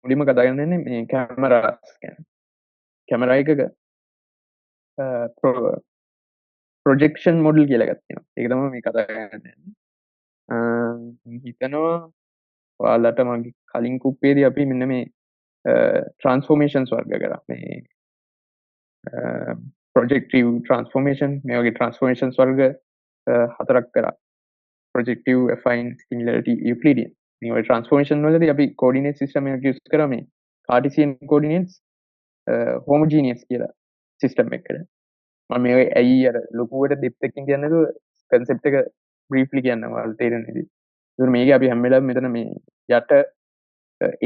මුලින්ම කතා කරන්නේ මේ කැමරාස් ගැන. කැමරා එකක ප්‍රොජෙක්ෂන් මොඩල් කියලා එකක් තියෙනවා. ඒක තමයි මේ කතා කරන්නේ. හිතනවා ඔයාලට මගේ කලින් කුප්පේදී අපි මෙන්න මේ ට්‍රාන්ස්ෆෝර්මේෂන්ස් වර්ග කරා. මේ ප්‍රොජෙක්ටිව් ට්‍රාන්ස්ෆෝර්මේෂන් මේ වගේ ට්‍රාන්ස්ෆෝර්මේෂන්ස් වර්ග හතරක් කරා. ප්‍රොජෙක්ටිව්, ඇෆයින්, සිමිලැරිටි, යුක්ලිඩියන්. මේ වගේ ට්‍රාන්ස්ෆෝර්මේෂන් වලදී අපි කෝඩිනේට් සිස්ටම් එකක් යූස් කරා මේ කාර්ටීසියන් කෝඩිනේට්ස් හෝමෝජීනියස් කියලා සිස්ටම් එකකට. මම මේ ඇයි අර ලොකුවට ඩෙප්ත් එකකින් කියන්නේ නැතුව කන්සෙප්ට් එක බ්‍රීෆ්ලි කියන්නම් ඔයාලට තේරෙන විදිහට. ඒතර මේක අපි හැම වෙලාවෙම මෙතන මේ යට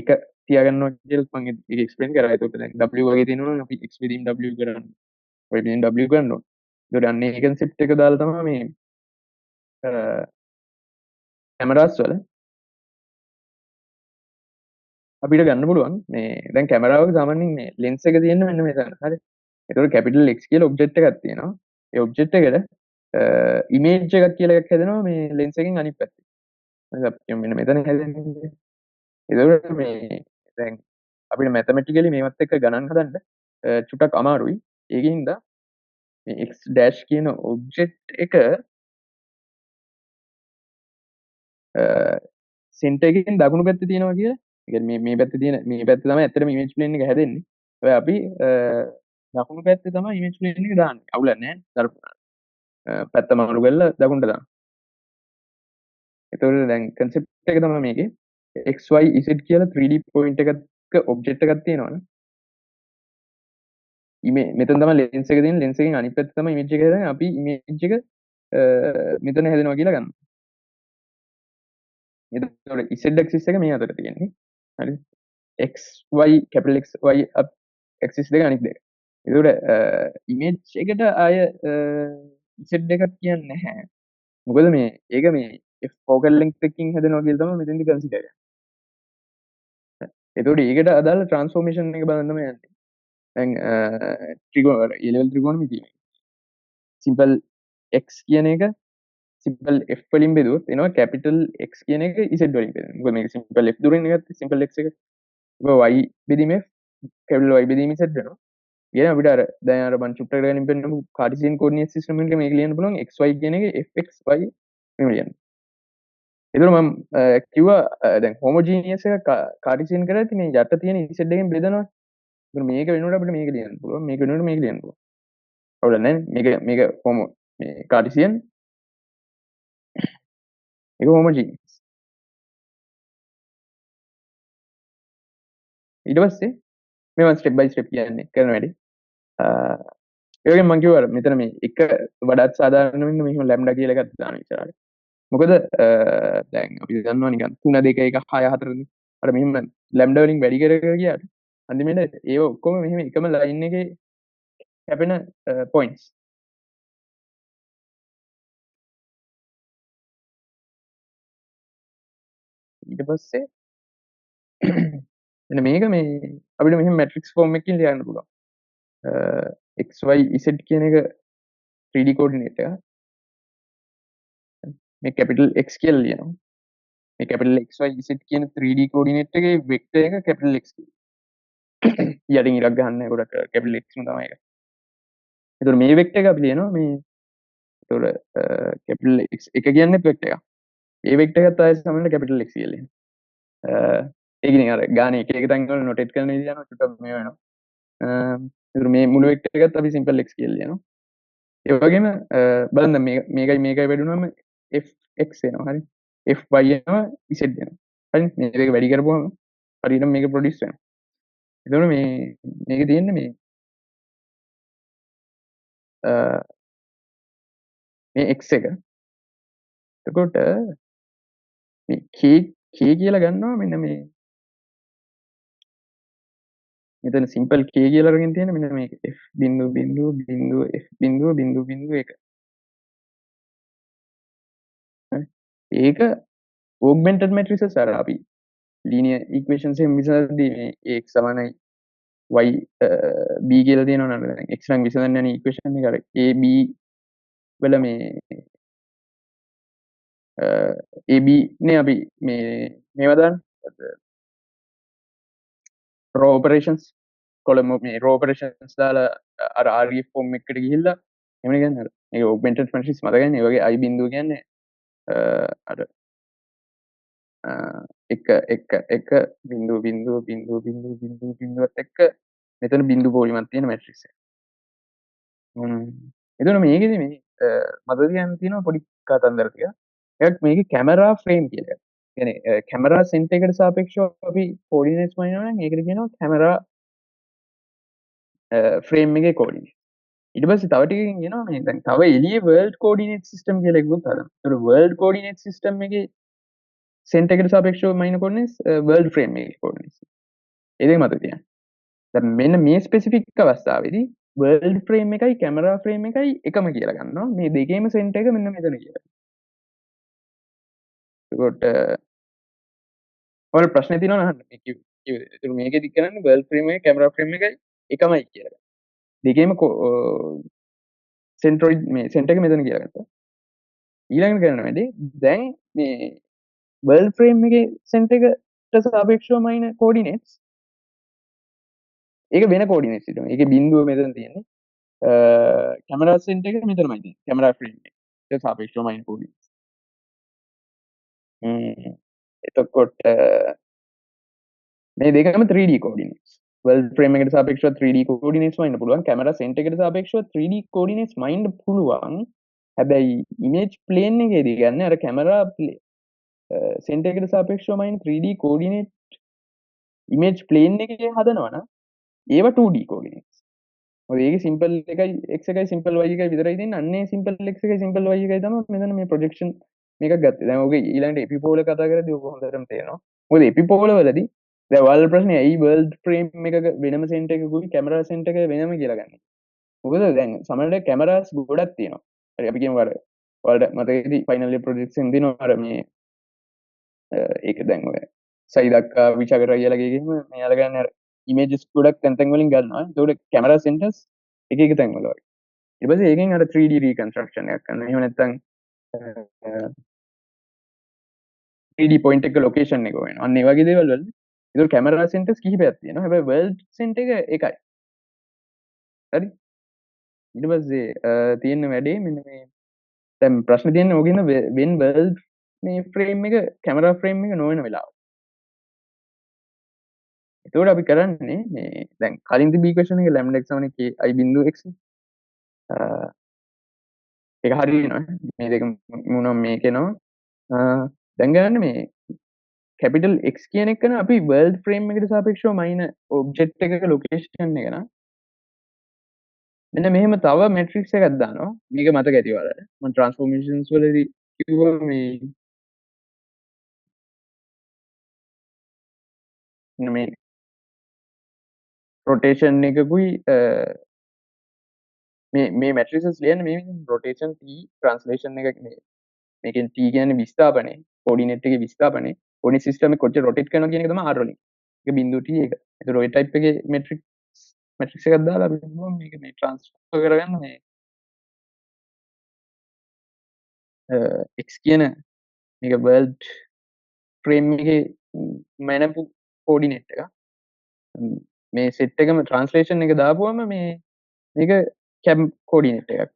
එක තියාගන්නවා කියලා මම ඒක එක්ස්ප්ලেইন කරා. ඒකට දැන් W වගේ තියෙනවා නම් අපි X within W කරන්න. Y within W කරන්න ඕන. ඒකට අන්න ඒ කන්සෙප්ට් එක දාලා තමයි මේ කැමරාස් වල අපිට ගන්න පුළුවන් මේ දැන් කැමරාවක සාමාන්‍යයෙන් මේ ලෙන්ස් එක තියෙන මෙන්න මෙතන. හරි. ඒතකොට කැපිටල් X කියලා ඔබ්ජෙක්ට් එකක් තියෙනවා. ඒ ඔබ්ජෙක්ට් එකට ඉමේජ් එකක් කියලා එකක් හැදෙනවා මේ ලෙන්ස් එකෙන් අනිත් පැත්තේ. හරි අපි මෙන්න මෙතන හැදෙන්නේ. ඒතකොට මේ දැන් අපිට මැතමැටිකලි මේවත් එක්ක ගණන් හදන්න චුට්ටක් අමාරුයි. ඒකින්ද මේ x' කියන ඔබ්ජෙක්ට් එක සෙන්ටර් එකෙන් දකුණු පැත්තේ තියෙනවා කියලා. ඒ කියන්නේ මේ පැත්තේ තියෙන මේ පැත්තේ තමයි ඇත්තටම ඉමේජ් ප්ලේන් එක හැදෙන්නේ. ඔය අපි දකුණු පැත්තේ තමයි ඉමේජ් ප්ලේන් එක දාන්නේ. අවුලක් නැහැ. පැත්ත මාරු කරලා දකුණට දාන්න. එතකොට දැන් කන්සෙප්ට් එක තමයි මේකේ xy z කියලා 3D පොයින්ට් එකක ඔබ්ජෙක්ට් එකක් තියෙනවනේ. මෙතන තමයි ලෙන්ස් එක තියෙන්නේ. ලෙන්ස් එකෙන් අනිත් පැත්තේ තමයි ඉමේජ් එක හැදෙන්නේ. අපි ඉමේජ් එක මෙතන හැදෙනවා කියලා ගන්න. එතකොට z axis එක මේ අතට තියෙන්නේ. හරිද? xy capital xy axis දෙක අනිත් දෙක. එතකොට ඉමේජ් එකට ආය z එකක් කියන්නේ නැහැ. මොකද මේ ඒක මේ focal length එකකින් හැදෙනවා කියලා තමයි මෙතෙන්දි කන්සිඩර් කරන්නේ. එතකොට ඒකට අදාළ ට්‍රාන්ස්ෆෝර්මේෂන් එක බලන්න තමයි යන්නේ. දැන් ත්‍රිකෝණ A-level ත්‍රිකෝණෙ සිම්පල් x කියන එක සිම්පල් f වලින් බෙදුවොත් එනවා කැපිටල් x කියන එක z වලින් බෙදෙනවා. මොකද මේක සිම්පල් f දුරින් එකත් සිම්පල් x එක. ඒක y බෙදීම f කැපිටල් y බෙදීම z වෙනවා. කියන අපිට අර දැන් අර මම චුට්ටක් කරගෙන පෙන්නපු කාර්ටීසියන් කෝඩිනේට් සිස්ටම් එකේ මේක ලියන්න පුළුවන් xy කියන එක fxy මෙහෙම ලියන්න. ඒතර මම කිව්වා දැන් හෝමෝජීනියස් එක කාර්ටීසියන් කරලා ඉතින් මේ යට තියෙන z එකෙන් බෙදනවා. ඒතර මේක වෙනකොට අපිට මේක ලියන්න පුළුවන්. මේක වෙනකොට මේක ලියන්න පුළුවන්. අවුලක් නැහැ. මේක හෝමෝ මේ කාර්ටීසියන් ඒක හෝමෝජීනියස්. ඊට පස්සේ මේවා ස්ටෙප් බයි ස්ටෙප් කියන්නේ කරන වැඩි. ඒ වගේම මම කිව්වා මෙතන මේ එක වඩාත් සාධාරණ වෙන්න මෙහෙම ලැම්ඩා කියලා එකක් දාන ඉස්සරහට. මොකද දැන් අපි දන්නවා නිකන් 3 2 1 6 4 නේ. අර මෙහෙම ලැම්ඩා වලින් වැඩි කර කර ගියාට අන්තිමේට ඒව ඔක්කොම මෙහෙම එකම ලයින් එකේ කැපෙන පොයින්ට්ස්. ඊට පස්සේ මෙන්න මේක මේ අපිට මෙහෙම මැට්‍රික්ස් ෆෝම් එකකින් ලියන්න පුළුවන්. xy z කියන එක 3D කෝඩිනේට් එක. මේ කැපිටල් x කියලා ලියනවා. මේ කැපිටල් xy z කියන 3D කෝඩිනේට් එකේ වෙක්ටර් එක කැපිටල් x. යටින් ඉරක් ගහන්න ගොඩක් කැපිටල් x තමයි ඒක. ඒතකොට මේ වෙක්ටර් එක අපි ලියනවා මේ ඒතකොට කැපිටල් x එක කියන්නේ වෙක්ටර් එකක්. ඒ වෙක්ටර් එකත් ආයෙත් සමහරවිට කැපිටල් x කියලා ලියනවා. ඒක ඉතින් අර ගානේ එක එක තැන් වල නොටේට් කරන විදිහ යනවා චුට්ටක් මේ වෙනවා. ඒතකොට මේ මුළු වෙක්ටර් එකත් අපි සිම්පල් x කියලා ලියනවා. ඒ වගේම බලන්න මේකයි වැඩුණාම fx එනවා හරි. fy එනවා z එනවා. හරි මේ දෙක වැඩි කරපුවම හරියට මේක ප්‍රොඩියුස් වෙනවා. එතකොට මේකේ තියෙන්නේ මේ x එක. එතකොට මේ k කියලා ගන්නවා මෙන්න මේ මෙතන සිම්පල් k කියලා අරගෙන තියෙන මෙන්න මේක f බිංදුව බිංදුව බිංදුව f බිංදුව බිංදුව බිංදුව එක. හරි. ඒක ඕග්මෙන්ටඩ් මැට්‍රිසස් අර අපි ලීනියර් ඉක්වේෂන්ස් එකෙන් විසඳද්දී මේ x සමානයි y b කියලා තියෙනවා නේද? දැන් x නම් විසඳන්න යන ඉක්වේෂන් එක අර a b වල මේ ab නේ අපි මේවා දාන්නේ raw operations කොළඹ මේ raw operations දාලා අර REF form එකට ගිහිල්ලා එහෙම කියන්නේ අර ඒක augmented matrix මතකයිනේ ඒ වගේ i බිඳුව කියන්නේ අර එක බිඳුව බිඳුව බිඳුව බිඳුව බිඳුව බිඳුවත් එක්ක මෙතන බිඳු පොලිමක් තියෙන මැට්‍රික්ස් එක. එතකොට මේකෙදි මේ මතක තියාගන්න තියෙනවා පොඩි කතන්දර ටික. එකක් මේකේ කැමරා ෆ්‍රේම් කියලා එකක්. කියන්නේ කැමරා සෙන්ටර් එකට සාපේක්ෂව අපි කෝඩිනේට්ස් මනිනවා නම් ඒකට කියනවා කැමරා ෆ්‍රේම් එකේ කෝඩිනේට්. ඊට පස්සේ තව ටිකකින් කියනවා මේ දැන් තව එළියේ වර්ල්ඩ් කෝඩිනේට් සිස්ටම් කියලා එකකුත් හදනවා. ඒතකොට වර්ල්ඩ් කෝඩිනේට් සිස්ටම් එකේ සෙන්ටර් එකට සාපේක්ෂව මනින කෝඩිනේට්ස් වර්ල්ඩ් ෆ්‍රේම් එකේ කෝඩිනේට්ස්. ඒ දෙක මතක තියාගන්න. දැන් මෙන්න මේ ස්පෙસિෆික් අවස්ථාවේදී වර්ල්ඩ් ෆ්‍රේම් එකයි කැමරා ෆ්‍රේම් එකයි එකම කියලා ගන්නවා. මේ දෙකේම සෙන්ටර් එක මෙන්න මෙතන කියලා. ඒකට ඔයාලා ප්‍රශ්න තියෙනවා නහන්න මේ කිව්වේ. ඒක මේකෙදි කරන්නේ වර්ල්ඩ් ෆ්‍රේම් එකයි කැමරා ෆ්‍රේම් එකයි එකමයි කියලා. දෙකේම සෙන්ට්‍රොයිඩ් මේ සෙන්ටර් එක මෙතන කියලා ගත්තා. ඊළඟට කරන වැඩේ දැන් මේ වර්ල්ඩ් ෆ්‍රේම් එකේ සෙන්ටර් එකට සාපේක්ෂව මයින කෝඩිනේට්ස් ඒක වෙන කෝඩිනේට්ස් හිටම. ඒකේ බිඳුව මෙතන තියෙන්නේ. කැමරා සෙන්ටර් එක මෙතනමයි තියෙන්නේ. කැමරා ෆ්‍රේම් එකට සාපේක්ෂව මයින කෝඩිනේට්ස්. එතකොට මේ දෙකම 3D coordinates. world frame එකට සාපේක්ෂව 3D coordinates මයින්න පුළුවන්. camera center එකට සාපේක්ෂව 3D coordinates මයින්න පුළුවන්. හැබැයි image plane එකේදී ගන්න අර camera center එකට සාපේක්ෂව මයින්න 3D coordinate image plane එකේ හදනවා නම් ඒවා 2D coordinates. මොකද ඒකේ simple එකයි x එකයි simple y එකයි විතරයි තියෙන්නේ. අන්නේ simple x එකයි simple y එකයි තමයි මෙතන මේ projection මේක ගත්තේ. දැන් ඔගේ ඊළඟට එපිපෝල කතා කරද්දී ඔක හොඳටම තේරෙනවා. මොකද එපිපෝල වලදී දැන් ඔයාලට ප්‍රශ්නේ ඇයි වර්ල්ඩ් ෆ්‍රේම් එකක වෙනම සෙන්ටර් එකකුයි කැමරා සෙන්ටර් එක වෙනම කියලා ගන්නේ. මොකද දැන් සමහරවිට කැමරාස් ගොඩක් තියෙනවා. හරි අපි කියමු අර ඔයාලට මතකයි ෆයිනල් ඉයර් ප්‍රොජෙක්ට්ස් එකෙන් දෙනවා අර මේ ඒක දැන් ඔය සයි දක්වා විචාර කියලා ගියගෙම මෙයාලා ගන්න අර ඉමේජස් ගොඩක් තැන් තැන් වලින් ගන්නවා. ඒකට කැමරා සෙන්ටර්ස් එක එක තැන් වල වගේ. ඊට පස්සේ ඒකෙන් අර 3D රීකන්ස්ට්‍රක්ෂන් එකක් කරනවා. එහෙම නැත්නම් 3D point එක ලොකේෂන් එක වෙනවා. අන්න ඒ වගේ දේවල් වල ඒක කැමරා සෙන්ටර්ස් කිහිපයක් තියෙනවා. හැබැයි වර්ල්ඩ් සෙන්ටර් එක එකයි. හරි. ඊට පස්සේ තියෙන වැඩේ මෙන්න මේ දැන් ප්‍රශ්න තියෙන්නේ ඕකින්ද වෙන් වර්ල්ඩ් මේ ෆ්‍රේම් එක කැමරා ෆ්‍රේම් එක නොවන වෙලාව. එතකොට අපි කරන්නේ මේ දැන් කලින් තිබී ඉක්වේෂන් එකේ lambda x සමාන k i බිංදුව x ඒක හරියනවා. මේ දෙක මොනවා මේකේනවා. දැන් ගන්න මේ කැපිටල් x කියන එක න අපි වර්ල්ඩ් ෆ්‍රේම් එකට සාපේක්ෂව මයින ඔබ්ජෙක්ට් එකක ලොකේෂන් එක න මෙන්න මෙහෙම තව මැට්‍රික්ස් එකක් දානවා. මේක මතක ඇති ඔයාලට. මම ට්‍රාන්ස්ෆෝර්මේෂන්ස් වලදී කිව්වා මේ රොටේෂන් එකකුයි මේ මැට්‍රික්ස් ලියන්නේ මේ රොටේෂන් t ට්‍රාන්ස්ලේෂන් එක මේකෙන් t කියන්නේ විස්ථාපනය කෝඩිනේට් එකේ විස්ථාපනය කොඩිනේට් සිස්ටම් එක කොච්චර රොටේට් කරනවා කියන එක තමයි r වලින්. ඒක බිංදුව t එක. ඒතර ඔය ටයිප් එකේ මැට්‍රික්ස් එකක් දාලා අපි මේක මේ ට්‍රාන්ස්ෆර් කරගන්න මේ x කියන මේක වර්ල්ඩ් ෆ්‍රේම් එකේ මැනපු කෝඩිනේට් එක. මේ සෙට් එකම ට්‍රාන්ස්ලේෂන් එක දාපුවම මේක කැම් කෝඩිනේට් එකක්.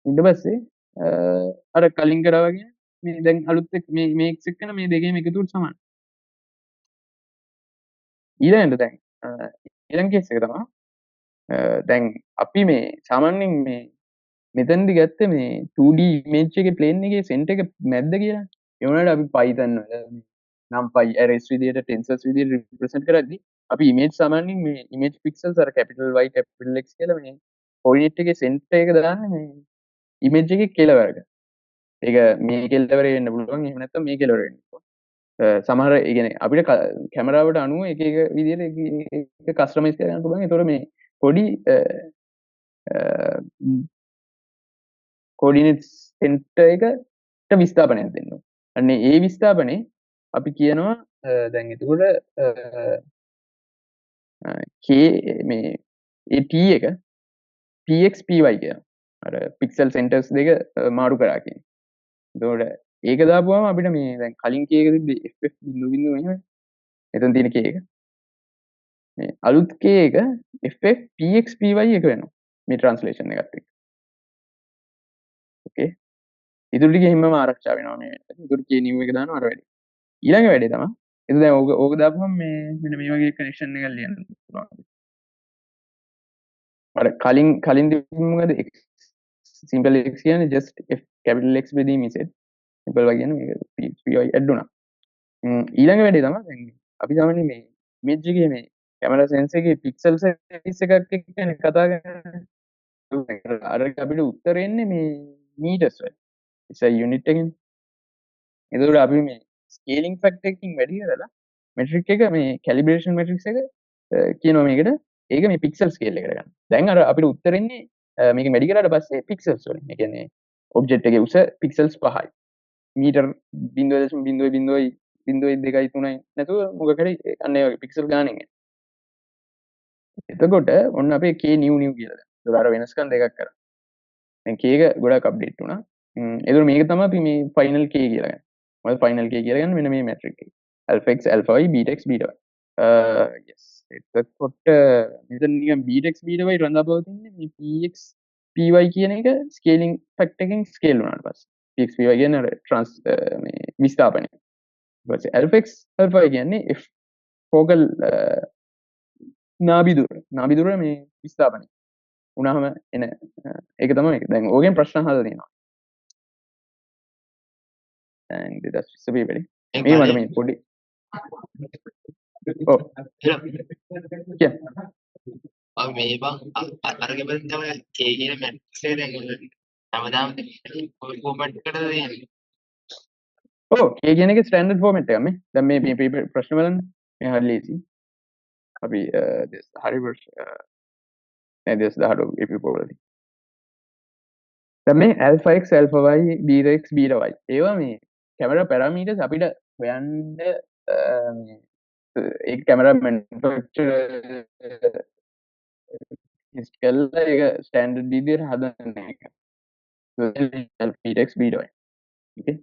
ඊට පස්සේ අර කලින් කරා වගේ මේ දැන් අලුත් මේ x එක්කන මේ දෙකේම එකතුවට සමානයි. ඊළඟට දැන් ඊළඟ කේස් එක තමයි දැන් අපි මේ සාමාන්‍යයෙන් මේ මෙතනදි ගත්තේ මේ 2D image එකේ plane එකේ center එක මැද්ද කියලා. ඒ වුණාට අපි Python වල numpy arrays විදියට tensors විදියට represent කරද්දී අපි image සාමාන්‍යයෙන් මේ image pixels අර capital Y capital X කියලා මේ coordinate එකේ center එක දාන්නේ මේ image එකේ කෙළවරක. ඒක මේ කෙළවරේ වෙන්න පුළුවන්. එහෙම නැත්නම් මේ කෙළවරේ වෙන්න පුළුවන්. සමහර ඒ කියන්නේ අපිට කැමරාවට අනුව එක එක විදියට ඒක කස්ටමයිස් කරගන්න පුළුවන්. ඒතකොට මේ පොඩි කෝඩිනේට් සෙන්ටර් එකට විස්ථාපනයක් දෙන්න ඕනේ. අන්න ඒ විස්ථාපනේ අපි කියනවා දැන් එතකොට k මේ ඒ t එක px py කියනවා. අර පික්සල් සෙන්ටර්ස් දෙක මාරු කරා කියන්නේ. එතකොට ඒක දාපුවාම අපිට මේ දැන් කලින් k එක තිබ්බේ ff බිඳුව බිඳුව මෙහෙම. එතන තියෙන k එක. මේ අලුත් k එක ff px py එක වෙනවා. මේ ට්‍රාන්ස්ලේෂන් එකත් එක්ක. ඕකේ. ඉතුරු ටික හිමම ආරක්ෂා වෙනවා මේ. ඉතුරු k new එක දානවා අර වැඩි. ඊළඟ වැඩේ තමයි. එතන දැන් ඕක දාපුවම මේ මෙන්න මේ වගේ කනෙක්ෂන් එකක් ලියන්න පුළුවන්. අර කලින් තිබුණ මොකද x simple x කියන්නේ just f capital X බෙදීම ඉසෙත් simple y කියන්නේ මේක py add වුණා. ඊළඟ වැඩේ තමයි දැන් අපි සාමාන්‍යයෙන් මේ image එකේ මේ camera sense එකේ pixel size එකක් එක්ක කියන්නේ කතා කරන්නේ. අර අපිට උත්තර එන්නේ මේ meters වල. SI unit එකෙන්. එතකොට අපි මේ scaling factor එකකින් වැඩි කරලා metric එක මේ calibration matrix එක කියනවා මේකට ඒක මේ pixel scale එකට ගන්න. දැන් අර අපිට උත්තර එන්නේ මේක වැඩි කරාට පස්සේ pixels වලින්. ඒ කියන්නේ object එකේ උස pixels 5යි. මීටර් 0.0.0.2යි නැතුව මොකක් හරි අන්න ඒ වගේ pixel ගානෙන්. එතකොට ඔන්න අපේ k new කියලා දැන්. ඒක අර වෙනස්කම් දෙකක් කරා. දැන් k එක ගොඩක් අප්ඩේට් වුණා. එතකොට මේක තමයි අපි මේ final k කියලා ගන්නේ. මොකද final k කියලා ගන්න මෙන්න මේ metric එක. alpha x alpha y beta x beta y. yes එතකොට මෙතන නිකන් beta x beta y රඳාපවතින්නේ මේ px py කියන එක scaling factor එකෙන් scale වුණාට පස්සේ. px py කියන්නේ අර මේ විස්ථාපනය. ඊට පස්සේ alpha x alpha y කියන්නේ f focal නාභිදුර මේ විස්ථාපනය. උනාම එන ඒක තමයි දැන් ඕකෙන් ප්‍රශ්න අහලා තියෙනවා. දැන් 2020 වෙලේ මේ මට මේ පොඩි ඔව් කිය अब මේ බං අරගෙන තමයි K කියන මැට්‍රික්ස් එක දැන් හැමදාම කොමන්ට් එකට දෙන්නේ. ඔව් K කියන එකේ ස්ටෑන්ඩඩ් ෆෝමැට් එකක් මේ. දැන් මේ ප්‍රශ්න බලන්න. මේ හරි ලේසි. අපි හරි නෑ 2018 එපිසෝඩ් දැන් මේ alpha x alpha y beta x beta y ඒවා මේ කැමරා පැරාමීටර්ස් අපිට හොයන්න ඒ කැමරා මැනුෆැක්චරර් කළා ඒක ස්ටෑන්ඩඩ් විදියට හදන්න එක. beta x beta y. okay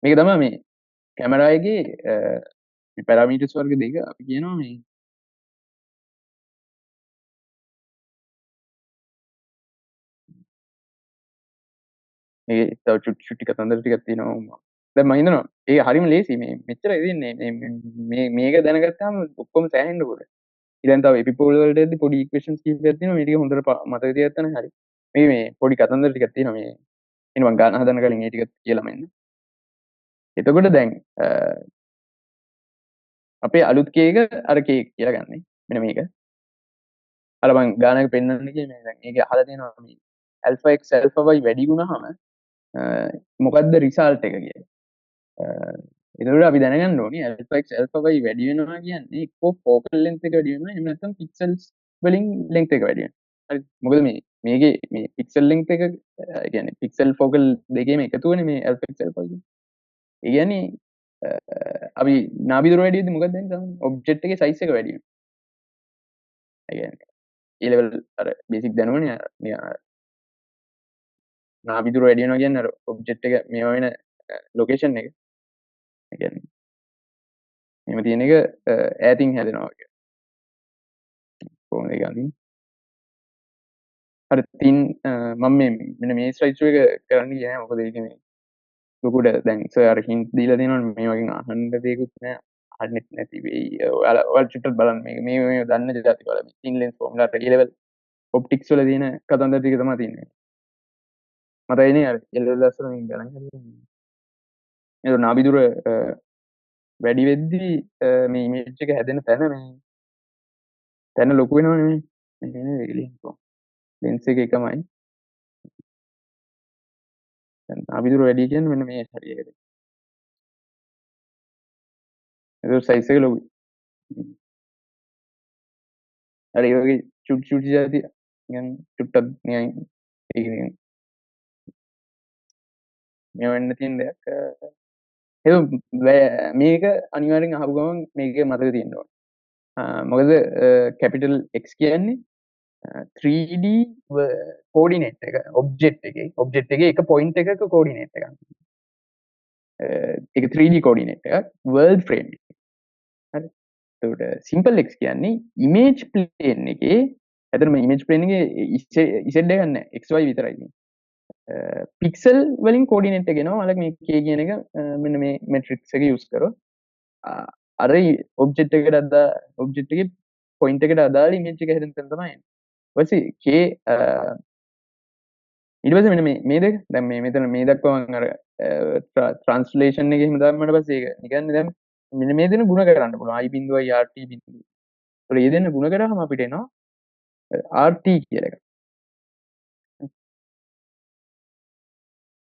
මේක තමයි මේ කැමරා එකේ මේ පැරාමීටර්ස් වර්ග දෙක අපි කියනවා මේ ඒ තව චුට්ටි කතන්දර ටිකක් තියෙනවා. දැන් මම හිතනවා ඒක හරිම ලේසි මේ මෙච්චර ඉදින්නේ මේ මේක දැනගත්තාම ඔක්කොම සෑහෙන්න පොර. ඊළඟ තව එපිපෝල් වලට එද්දි පොඩි ඉක්වේෂන්ස් කිහිපයක් තියෙනවා මේ ටික හොඳට මතක තියාගත්තා නම් හරි. මේ පොඩි කතන්දර ටිකක් තියෙනවා මේ එන්න මම ගන්න හදන කලින් ඒ ටික කියලාම එන්න. එතකොට දැන් අපේ අලුත් k එක අර k කියලා ගන්නෙ. මෙන්න මේක. අර මං ගානක පෙන්වන්න කියන්නේ දැන් ඒක අහලා තියෙනවා මේ alpha x alpha y වැඩි වුණාම මොකද්ද රිසල්ට් එක කියන්නේ. එතකොට අපි දැනගන්න ඕනේ alpha x alpha y වැඩි වෙනවා කියන්නේ එක්කෝ focal length එක වැඩි වෙනවා එහෙම නැත්නම් pixels වලින් length එක වැඩි වෙනවා. හරි. මොකද මේකේ මේ pixel length එක කියන්නේ pixel focal දෙකේම එකතුවනේ මේ alpha x alpha y කියන්නේ. ඒ කියන්නේ අපි නාභිදුර වැඩි වෙද්දි මොකක්ද වෙන්නේ සාමාන්‍යයෙන් ඔබ්ජෙක්ට් එකේ size එක වැඩි වෙනවා. ඒ කියන්නේ ඒ level අර basic දැනුමනේ නාභිදුර වැඩි වෙනවා කියන්නේ අර ඔබ්ජෙක්ට් එක මේවා වෙන ලොකේෂන් එක. ඒ කියන්නේ එහෙම තියෙන එක ඈතින් හැදෙනවා වගේ. කොහොමද ඒක අඳින්නේ? අර තින් මම මෙන්න මේ ස්ලයිඩ් එක කරන්න ගියේ නෑ මොකද ඒක මේ ලොකුට දැන් සර් අර හින්ට් දීලා තියෙනවනේ මේ වගේ අහන්න දෙයක්වත් නෑ අහන්නෙත් නැති වෙයි. ඔයාලා චුට්ටක් බලන්න මේ දන්න જાති බලන්න. තින් ලෙන්ස් ෆෝමුලා A level ඔප්ටික්ස් වල තියෙන කතන්දර ටික තමයි තියෙන්නේ. මතකයිනේ අර A level අස්සර මේ ගණන් කරන්නේ. ඒක නාභිදුර වැඩි වෙද්දී මේ ඉමේජ් එක හැදෙන තැන ලොකු වෙනවනේ මේ ලෙන්ස් එක එකමයි දැන් නාභිදුර වැඩි කියන්නේ මෙන්න මේ හරියට ඒක සයිස් එක ලොකුයි හරි ඒ වගේ චුටි જાති නිකන් චුට්ටක් නිකන් ඒක නිකන් මේ වෙන්න තියෙන දෙයක් මේක අනිවාර්යෙන් අහපු ගමන් මේක මතක තියෙන්න ඕනේ මොකද කැපිටල් X කියන්නේ 3D කෝඩිනේට් එක ඔබ්ජෙක්ට් එකේ එක පොයින්ට් එකක කෝඩිනේට් එකක්. ඒක 3D කෝඩිනේට් එකක් වර්ල්ඩ් ෆ්‍රේම් එකේ. හරි. එතකොට සිම්පල් X කියන්නේ ඉමේජ් ප්ලේන් එකේ ඇත්තටම ඉමේජ් ප්ලේන් එකේ Z එකක් නැහැ XY විතරයි තියෙන්නේ. පික්සල් වලින් කෝඩිනේට් එක එනවා. අලක මේ K කියන එක මෙන්න මේ මැට්‍රික්ස් එක යූස් කරොත් අර ඔබ්ජෙක්ට් එකට ඔබ්ජෙක්ට් එකේ පොයින්ට් එකට අදාළ ඉමේජ් එක හැදෙන තැන තමයි එන්නේ. ඊට පස්සේ K ඊට පස්සේ මෙන්න මේ දෙක දැන් මේ මෙතන මේ දක්වා මම අර ට්‍රාන්ස්ලේෂන් එකේ එහෙම දාන්නට පස්සේ ඒක නිකන් දැන් මෙන්න මේ දෙන ಗುಣ කරන්න පුළුවන් I බිඳුවයි RT බිඳුව. ඒතකොට මේ දෙන්න ಗುಣ කරාම අපිට එනවා RT කියලා එක.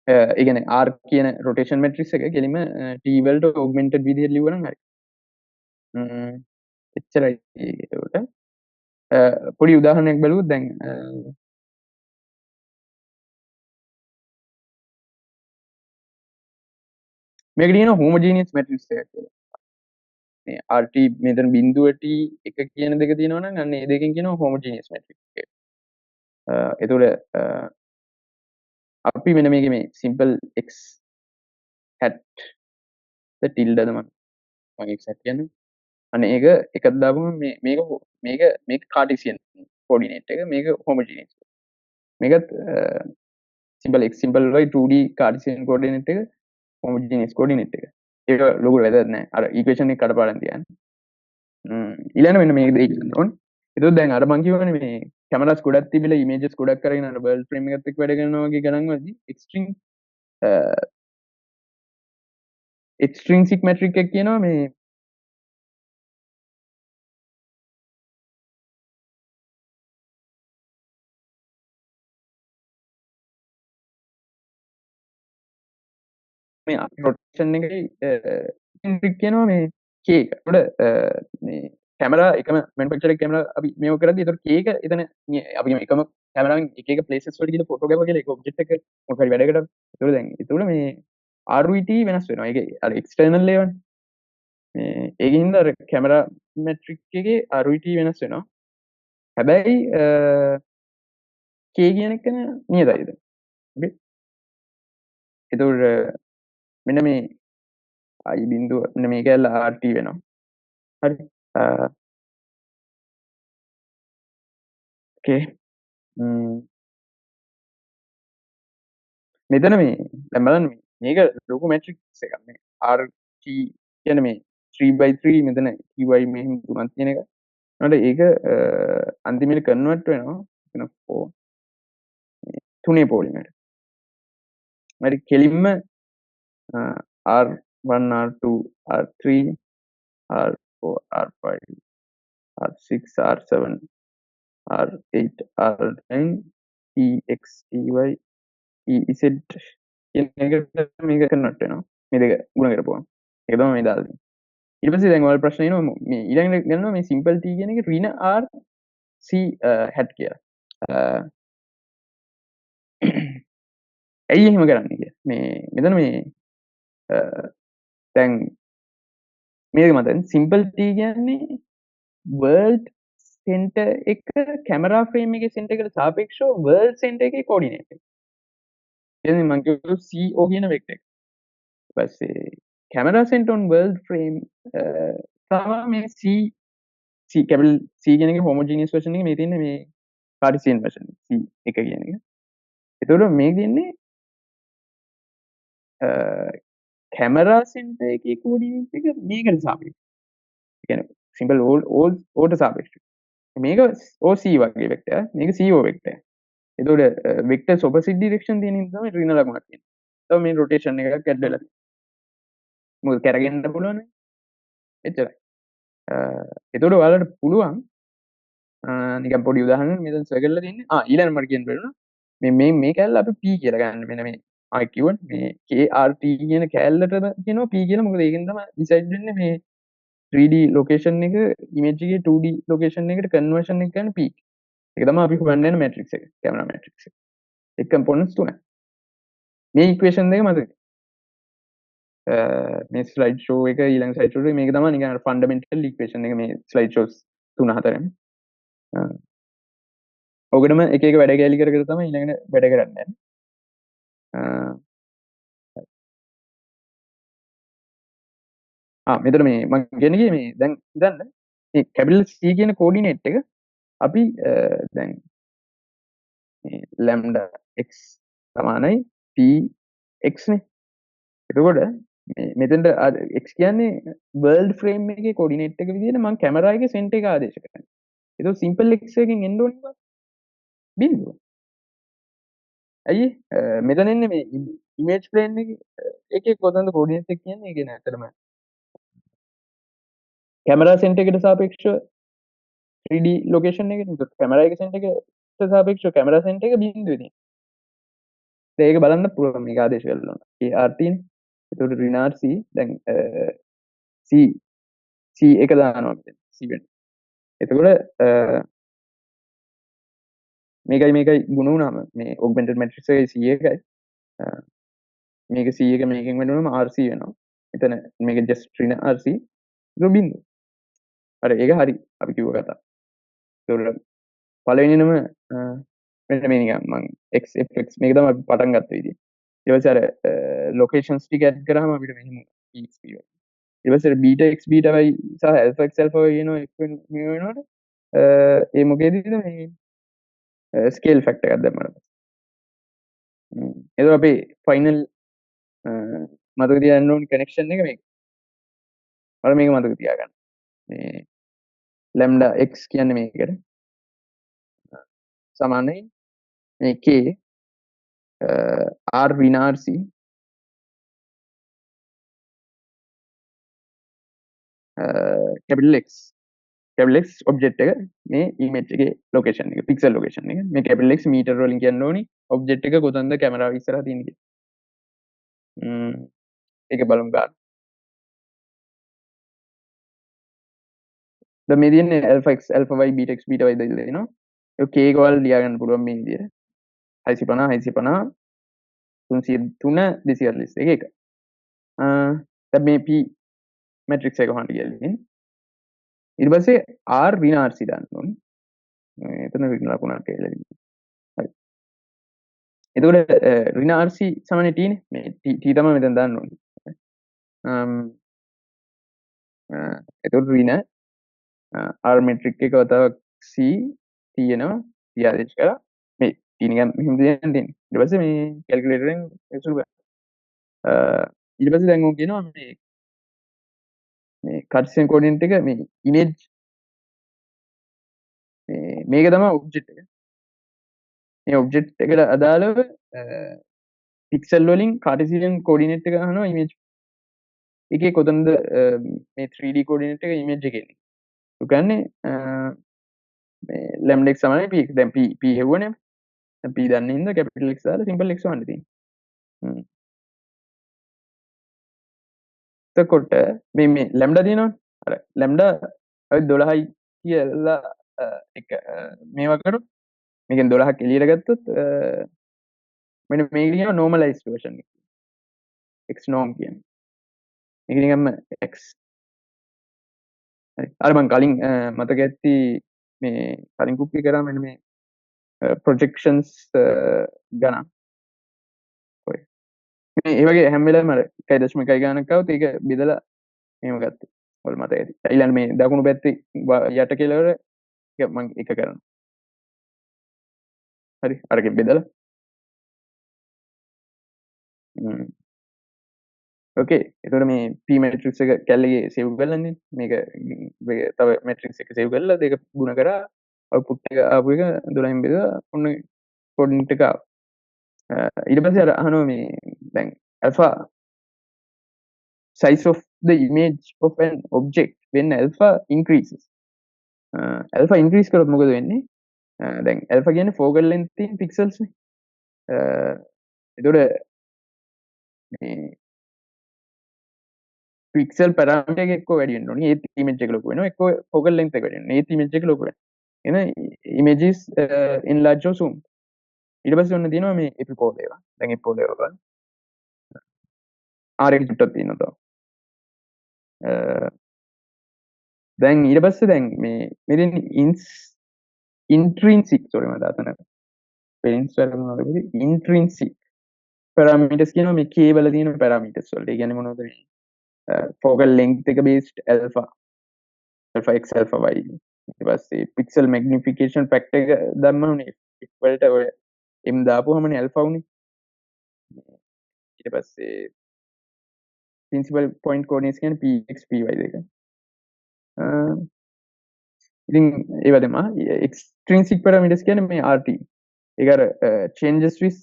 ඒ කියන්නේ R කියන rotation matrix එක කෙලින්ම T වලට augmented විදිහට ලියුවා නම් හරි. එච්චරයි ඒකට. පොඩි උදාහරණයක් බලුවොත් දැන් මේකට කියනවා homogeneous matrix එකක් කියලා. මේ RT මෙතන බිඳුව T එක කියන දෙක තියෙනවා නම් අන්න ඒ දෙකෙන් කියනවා homogeneous matrix කියලා. එතකොට අපි මෙන්න මේකේ මේ simple x hat the tilde ද මම x hat කියන්නේ. අන්න ඒක එකක් දාපුවම මේක cartesian coordinate එක මේක homogeneous. මේකත් simple x simple y 2D cartesian coordinate එක homogeneous coordinate එක. ඒක ලොකු වැදගත් නෑ. අර equation එක කඩපාඩම් තියන්න. ඊළඟ මෙන්න මේක දෙක ගන්න ඕනේ. එතකොට දැන් අර මං කියවනේ මේ කැමරාස් ගොඩක් තිබිලා ඉමේජස් ගොඩක් කරගෙන අර වර්ල්ඩ් ෆ්‍රේම් එකත් එක්ක වැඩ කරනවා වගේ ගණන් වලදී එක්ස්ට්‍රින්සික් මැට්‍රික් එක කියනවා මේ මේ රොටේෂන් එකේ ට්‍රික් කියනවා මේ K එක. ඒකට මේ කැමරා එකම මැනුෆැක්චරර් එක කැමරා අපි මේව කරද්දි ඒතර K එක එතන අපි එකම කැමරාවෙන් එක ප්ලේසස් වලට ගිහලා ෆොටෝ ගැහුවා කියලා ඒක ඔබ්ජෙක්ට් එක මොකක් හරි වැඩකට. ඒතකොට දැන් ඒතකොට මේ RVT වෙනස් වෙනවා. ඒක අර එක්ස්ටර්නල් ලේවල් මේ ඒකින් හින්දා අර කැමරා මැට්‍රික් එකේ RVT වෙනස් වෙනවා. හැබැයි K කියන එක නියතයි දැන්. ඕකේ. ඒතකොට මෙන්න මේ I බිඳුව මෙන්න මේක ඇල්ල RT වෙනවා. හරි. ඕකේ. මෙතන මේ දැන් බලන්න මේක ලොකු මැට්‍රික්ස් එකක් මේ RT කියන්නේ මේ 3/3 මෙතන TY මෙහෙම තුනක් තියෙන එක. ඊට ඒක අන්තිමට කන්වර්ට් වෙනවා එතන 4 තුනේ පොලිමර්. හරි කෙලින්ම R1 R2 R3 R4 R5 R6 R7 R8 R9 EX EY EZ කියන එකට මේක කන්වර්ට් වෙනවා. මේ දෙක ගුණ කරපුවම. ඒක තමයි මේ දාලා තියෙන්නේ. ඊට පස්සේ දැන් ඔයාලට ප්‍රශ්න එනවා මේ ඊළඟට ගන්නවා මේ සිම්පල් T කියන එක ඍණ R C hat කියලා. ඇයි එහෙම කරන්නේ කියලා. මේ මෙතන මේ දැන් මේක මතකද සිම්පල් T කියන්නේ වර්ල්ඩ් සෙන්ටර් එක කැමරා ෆ්‍රේම් එකේ සෙන්ටර් එකට සාපේක්ෂව වර්ල්ඩ් සෙන්ටර් එකේ කෝඩිනේට් එක. කියන්නේ මම කිව්ව CO කියන වෙක්ටර් එක. ඊට පස්සේ camera center on world frame තමයි මේ C capital C කියන එක homogeneous version එක මේ තියෙන්නේ මේ Cartesian version C එක කියන එක. ඒතකොට මේ දෙන්නේ camera center එකේ coordinate එක මේකට සාපේක්ෂව. ඒ කියන්නේ simple all සාපේක්ෂව. මේක OC වගේ වෙක්ටර් මේක CO වෙක්ටර්. ඒතකොට වෙක්ටර්ස් opposite direction තියෙන නිසා තමයි ඍණ ලකුණක් තියෙන්නේ. තව මේ rotation එකක් ඇඩ් වෙලා. මොකද කරගෙන්න පුළුවන් එච්චරයි. එතකොට ඔයාලට පුළුවන් නිකන් පොඩි උදාහරණයක් මෙතන සර්කල් එක තියෙන්නේ. ඊළඟ මට කියන්න බැරිුණා. මේ කැලල අපි P කියලා ගන්න. මෙන්න මේ ආයි කිව්වනේ මේ KRT කියන කැලලට කියනවා P කියලා. මොකද ඒකෙන් තමයි ඩිසයිඩ් වෙන්නේ මේ 3D ලොකේෂන් එක ඉමේජ් එකේ 2D ලොකේෂන් එකට කන්වර්ෂන් එක ගන්න P. ඒක තමයි අපි හොයන්න යන මැට්‍රික්ස් එක. කැමරා මැට්‍රික්ස් එක. ඒ කම්පොනන්ට්ස් තුනයි. මේ ඉක්වේෂන් දෙක මතකද? මේ ස්ලයිඩ් ෂෝ එක ඊළඟ ස්ලයිඩ් ෂෝ එක මේක තමයි නිකන් ෆන්ඩමෙන්ටල් ඉක්වේෂන් එක මේ ස්ලයිඩ් ෂෝස් 3 4න් ඕකටම එක එක වැඩ කෑලි කර තමයි ඊළඟට වැඩ කරන්න යන්නේ. මෙතන මේ මම කියන්නේ මේ දැන් හිතන්න මේ කැපිටල් C කියන කෝඩිනේට් එක අපි දැන් මේ ලැම්ඩා x සමානයි px නේ. එතකොට මේ මෙතෙන්ට x කියන්නේ වර්ල්ඩ් ෆ්‍රේම් එකේ කෝඩිනේට් එක විදිහට මම කැමරා එකේ සෙන්ටර් එක ආදේශ කරනවා. ඒක සිම්පල් x එකකින් එන්න ඕනේ බිඳුව. ඇයි මෙතන එන්නේ මේ ඉමේජ් ප්ලේන් එකේ කොතනද කෝඩිනේට් එක කියන්නේ ඒක නෑ අතරම කැමරා සෙන්ටර් එකට සාපේක්ෂව 3D ලොකේෂන් එකේ නේද කැමරා එක සෙන්ටර් එකට සාපේක්ෂව කැමරා සෙන්ටර් එක බිඳුවේ තියෙන්නේ. ඒක බලන්න පුළුවන් මේක ආදේශ කරලා ඒ RT නේ. ඒකට ඍණ RC දැන් C එක දානවා මෙතන C වෙන. එතකොට මේකයි ගුණ වුණාම මේ ඔග්මෙන්ටඩ් මැට්‍රික්ස් එකේ C එකයි මේක C එක මේකෙන් වෙන වුණාම RC වෙනවා. එතන මේක just ඍණ RC ඒක බිඳුව. අර ඒක හරි අපි කිව්ව කතාව. ඒතකොට පළවෙනිනම මෙන්න මේ නිකන් මම xfx මේක තමයි අපි පටන් ගත්ත විදිය. ඊට පස්සේ අර ලොකේෂන්ස් ටික ඇඩ් කරාම අපිට මෙහෙම exp වෙනවා. ඊට පස්සේ බීටා x බීටා y සහ alpha x alpha y වෙනවා x වෙනවනේ. ඒ මොකේදද මේ ස්කේල් ෆැක්ටර් එකක් දැම්මම. ඒක අපේ ෆයිනල් මතක තියාගන්න ඕන කනෙක්ෂන් එක මේක. ඔයාලා මේක මතක තියාගන්න. මේ lambda x කියන්නේ මේකට සමානයි මේ k r ඍණ rc capital x ඔබ්ජෙක්ට් එක මේ ඉමේජ් එකේ ලොකේෂන් එක පික්සල් ලොකේෂන් එක මේ capital x මීටර වලින් කියන්න ඕනි ඔබ්ජෙක්ට් එක කොතනද කැමරාව ඉස්සරහා තියෙන්නේ කියලා. ඒක බලමු ගන්න. දැන් මේ තියෙන්නේ alpha x alpha y beta x beta y දාලා දෙනවා. ඒක k එක වල ලියා ගන්න පුළුවන් මේ විදිහට. 650 650 303 241 එක. දැන් මේ p මැට්‍රික්ස් එක හොයන්න කියලා. ඊට පස්සේ r ඍණ rc දාන්න ඕනේ. එතන ඍණ ලකුණක් කියලා ඉන්නේ. හරි. එතකොට ඍණ rc සමාන t නේ. මේ t තමයි මෙතන දාන්න ඕනේ. එතකොට ඍණ r මෙට්‍රික් එක තව c තියෙනවා. t ආදේශ කරා. මේ t නිකන් මෙහෙම දෙන්න තියෙන්නේ. ඊට පස්සේ මේ කැල්කියුලේටරෙන් සුළු කරා. ඊට පස්සේ දැන් උන් කියනවා මේ කාර්සියන් කෝඩිනේට් එක මේ ඉමේජ් මේක තමයි ඔබ්ජෙක්ට් එක. මේ ඔබ්ජෙක්ට් එකට අදාළව පික්සල් වලින් කාර්ටීසියන් කෝඩිනේට් එක අහනවා ඉමේජ් එකේ කොතනද මේ 3D කෝඩිනේට් එක ඉමේජ් එකේ එන්නේ. ඒ කියන්නේ මේ lambda x සමානයි p දැන් p හෙව්වනේ. දැන් p දන්නේ හින්දා capital X දාලා simple x වහන්න තියෙන්නේ. එතකොට මේ lambda තියෙනවනේ. අර lambda 12යි කියලා එක මේවා කරොත් මේකෙන් 12ක් එළියට ගත්තොත් මෙන්න මේක කියනවා normalized version එක. x norm කියන්නේ. මේක නිකම්ම x හරි. අර මං කලින් මතක ඇති මේ කලින් කුප්පි කරා මෙන්න මේ projections ගණන්. ඔය. මේ ඒ වගේ හැම වෙලාවෙම අර 1.1 ගණනක් આવුත් ඒක බෙදලා මෙහෙම ගත්තේ. ඔයාලා මතක ඇති. ඊළඟ මේ දකුණු පැත්තේ යට කෙලවර එක මං එක කරනවා. හරි. අරකින් බෙදලා ඕකේ. එතකොට මේ p මැට්‍රික්ස් එක කැලේ සේව් කරලානේ මේක තව මැට්‍රික්ස් එක සේව් කරලා දෙක ගුණ කරා අවුට්පුට් එක ආපු එක 12න් බෙදලා ඔන්න කෝඩිනේට් එක ආවා. ඊට පස්සේ අර අහනවා මේ දැන් alpha size of the image of an object when alpha increases. alpha increase කරොත් මොකද වෙන්නේ? දැන් alpha කියන්නේ focal length in pixels නේ. එතකොට මේ පික්සල් පැරාමීටර් එක එක්ක වැඩි වෙන්න ඕනේ. ඒත් ඉමේජ් එක ලොකු වෙනවා. එක්ක focal length එක වැඩි වෙනවා. ඒත් ඉමේජ් එක ලොකු වෙනවා. එහෙනම් images enlarge or zoom. ඊට පස්සේ ඔන්න තියෙනවා මේ එපිපෝල් ඒවා. දැන් එපිපෝල් ඒවා බලන්න. R එක චුට්ටක් තියෙනවා තව. දැන් ඊට පස්සේ දැන් මේ මෙතෙන් ඉන්ස් intrinsic sorry මට අතන spellings වැරදුනද කිව්වේ intrinsic parameters කියනවා මේ k වල තියෙන parameters වලට. ඒ කියන්නේ මොනවද මේ focal length එක based alpha x alpha y ඊට පස්සේ pixel magnification factor එක දැම්මම f වලට ඔය m දාපුවමනේ alpha උනේ. ඊට පස්සේ principal point coordinates කියන්නේ px py දෙක. ඉතින් ඒවා දෙමා extrinsic parameters කියන්නේ මේ rt. ඒක අර changes with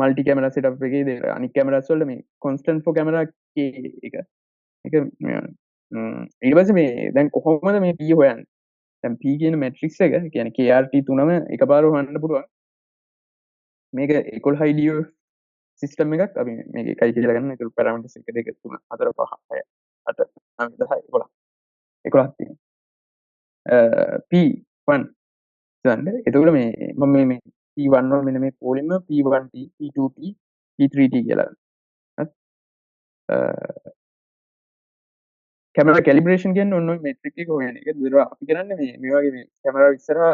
multi camera setup එකේ දේ අනික් cameras වල මේ constant for camera k එක. ඒක ඊට පස්සේ මේ දැන් කොහොමද මේ p හොයන්නේ? දැන් p කියන matrix එක කියන්නේ krt තුනම එකපාර හොයන්න පුළුවන්. මේක 11 IDO සිස්ටම් එකක් අපි මේක එකයි කියලා ගන්න. ඒක parameters 1 2 3 4 5 6 8 9 10 11 11ක් තියෙනවා. p1 ගන්න. එතකොට මේ මම මේ p1 වල මෙන්න මේ පොලිම p1t p2t p3t කියලා. කැමරා කැලිබ්‍රේෂන් කියන්නේ ඔන්න ඔය මෙට්‍රික් එක හොයන එක. ඒතර අපි කරන්නේ මේ වගේ මේ කැමරාව ඉස්සරහා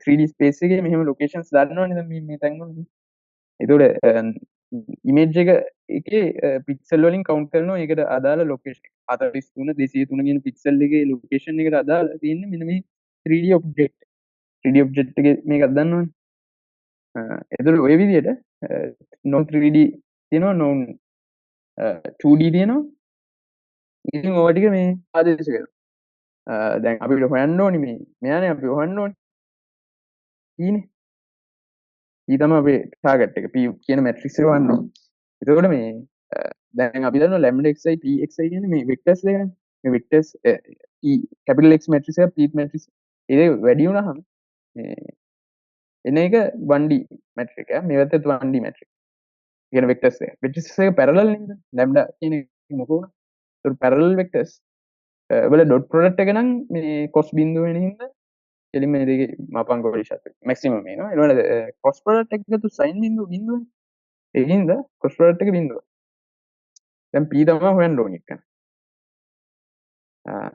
3D ස්පේස් එකේ මෙහෙම ලොකේෂන්ස් දාන්නවනේ දැන් මේ තැන් වල. ඒතකොට ඉමේජ් එක එකේ පික්සල් වලින් කවුන්ට් කරනවා ඒකට අදාළ ලොකේෂන් 43 203 කියන පික්සල් එකේ ලොකේෂන් එකට අදාළ තියෙන්නේ මෙන්න මේ 3D ඔබ්ජෙක්ට්. 3D ඔබ්ජෙක්ට් එකේ මේකක් දන්නවනේ. ඒතර ඔය විදිහට non 3D තියෙනවා non 2D තියෙනවා. ඉතින් ඔය ටික මේ ආදේශ කරනවා. දැන් අපිට හොයන්න ඕනි මේ මෙයානේ අපි හොයන්න ඕනි. ඊනේ. ඊ තමයි අපේ ටාගට් එක. p කියන මැට්‍රික්ස් එක හොයන්න ඕනි. එතකොට මේ දැන් අපි දන්නවා lambda xi pxi කියන්නේ මේ වෙක්ටර්ස් දෙකනේ. මේ vectors p capital X matrix එක p matrix ඒක වැඩි වුණාම මේ එන එක 1D matrix එක. මේ පැත්තත් 1D matrix. කියන වෙක්ටර්ස් එක. වෙක්ටර්ස් එක parallel නේද? lambda කියන එක මොකෝ උනා? ඒක parallel vectors වල dot product එක නම් මේ cos බිඳුව වෙන හින්දා එළිම මේ දෙකේ මාපංක පරිශත් maximum එනවා. ඊළඟට cross product එක ගත්තු sin බිඳුව ඒ හින්දා cross product එක බිඳුව. දැන් p තමයි හොයන්න ඕනේ එක.